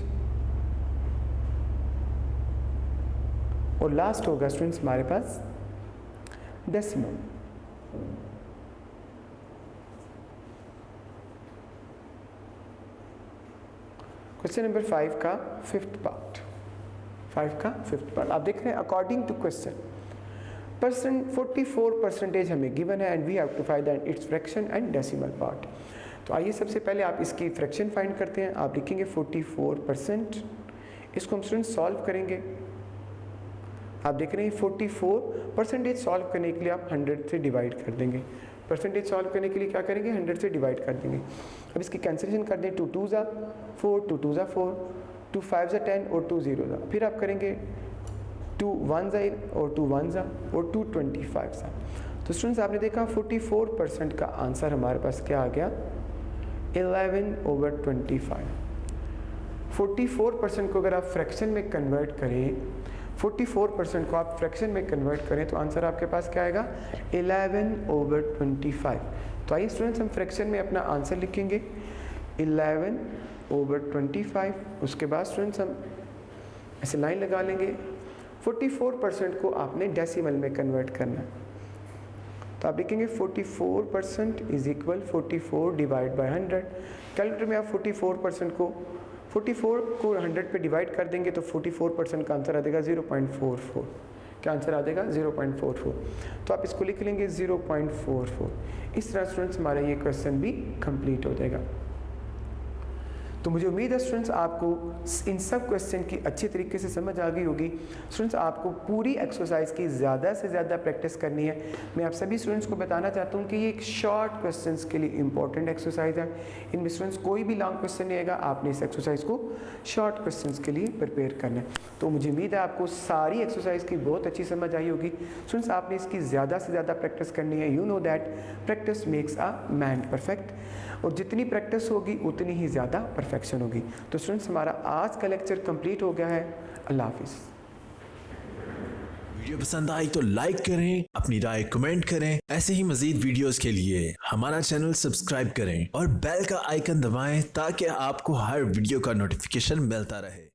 और लास्ट होगा स्टूडेंट्स हमारे पास डेसिमल। क्वेश्चन नंबर 5 का फिफ्थ पार्ट आप देख रहे हैं। अकॉर्डिंग टू क्वेश्चन 44% हमें गिवन है and we have to find its fraction and decimal part. तो आइए सबसे पहले आप इसकी फ्रैक्शन फाइंड करते हैं। आप लिखेंगे 44%, इसको हम स्टूडेंट सॉल्व करेंगे। आप देख रहे हैं 44% सॉल्व करने के लिए आप 100 से डिवाइड कर देंगे। परसेंटेज सॉल्व करने के लिए क्या करेंगे? 100 से डिवाइड कर देंगे। अब इसकी कैंसिलेशन कर दें। 2 2 जा 4, 2 2 जा 4, 2 5 जा 10 और 2 0 जा। फिर आप करेंगे 2 1 जा और 2 1 जा और 2 25 जा। तो स्टूडेंट्स आपने देखा 44% का आंसर हमारे पास क्या आ गया? 11/25। 44% को अगर आप फ्रैक्शन में कन्वर्ट करें, 44% को आप फ्रैक्शन में कन्वर्ट करें तो आंसर आपके पास क्या आएगा? 11/25। तो आइए स्टूडेंट्स हम फ्रैक्शन में अपना आंसर लिखेंगे 11/25। उसके बाद स्टूडेंट्स हम ऐसे लाइन लगा लेंगे। 44% को आपने डेसिमल में कन्वर्ट करना है तो आप लिखेंगे 44% is equal 44 divide by 100। Calculator में आप 44% को 44 को 100 पे डिवाइड कर देंगे तो 44% का आंसर आ जाएगा 0.44। क्या आंसर आ जाएगा 0.44। तो आप इसको लिख लेंगे 0.44। इस तरह स्टूडेंट्स हमारा ये क्वेश्चन भी कंप्लीट हो जाएगा। तो मुझे उम्मीद है स्टूडेंट्स आपको इन सब क्वेश्चन की अच्छी तरीके से समझ आ गई होगी। स्टूडेंट्स आपको पूरी एक्सरसाइज की ज़्यादा से ज़्यादा प्रैक्टिस करनी है। मैं आप सभी स्टूडेंट्स को बताना चाहता हूँ कि ये एक शॉर्ट क्वेश्चंस के लिए इंपॉर्टेंट एक्सरसाइज है। इनमें स्टूडेंट्स कोई भी लॉन्ग क्वेश्चन नहीं आएगा, आपने इस एक्सरसाइज को शॉर्ट क्वेश्चंस के लिए प्रिपेयर करना है। तो मुझे उम्मीद है आपको सारी एक्सरसाइज की बहुत अच्छी समझ आई होगी। स्टूडेंट्स आपने इसकी ज़्यादा से ज़्यादा प्रैक्टिस करनी है। You know that practice makes a man perfect, और जितनी प्रैक्टिस होगी उतनी ही ज़्यादा परफेक्शन होगी। तो स्टूडेंट्स हमारा आज का लेक्चर कंप्लीट हो गया है। अल्लाह हाफिज़। वीडियो पसंद आई तो लाइक करें, अपनी राय कमेंट करें। ऐसे ही मजीद वीडियोस के लिए हमारा चैनल सब्सक्राइब करें और बेल का आइकन दबाएं ताकि आपको हर वीडियो का नोटिफिकेशन मिलता रहे।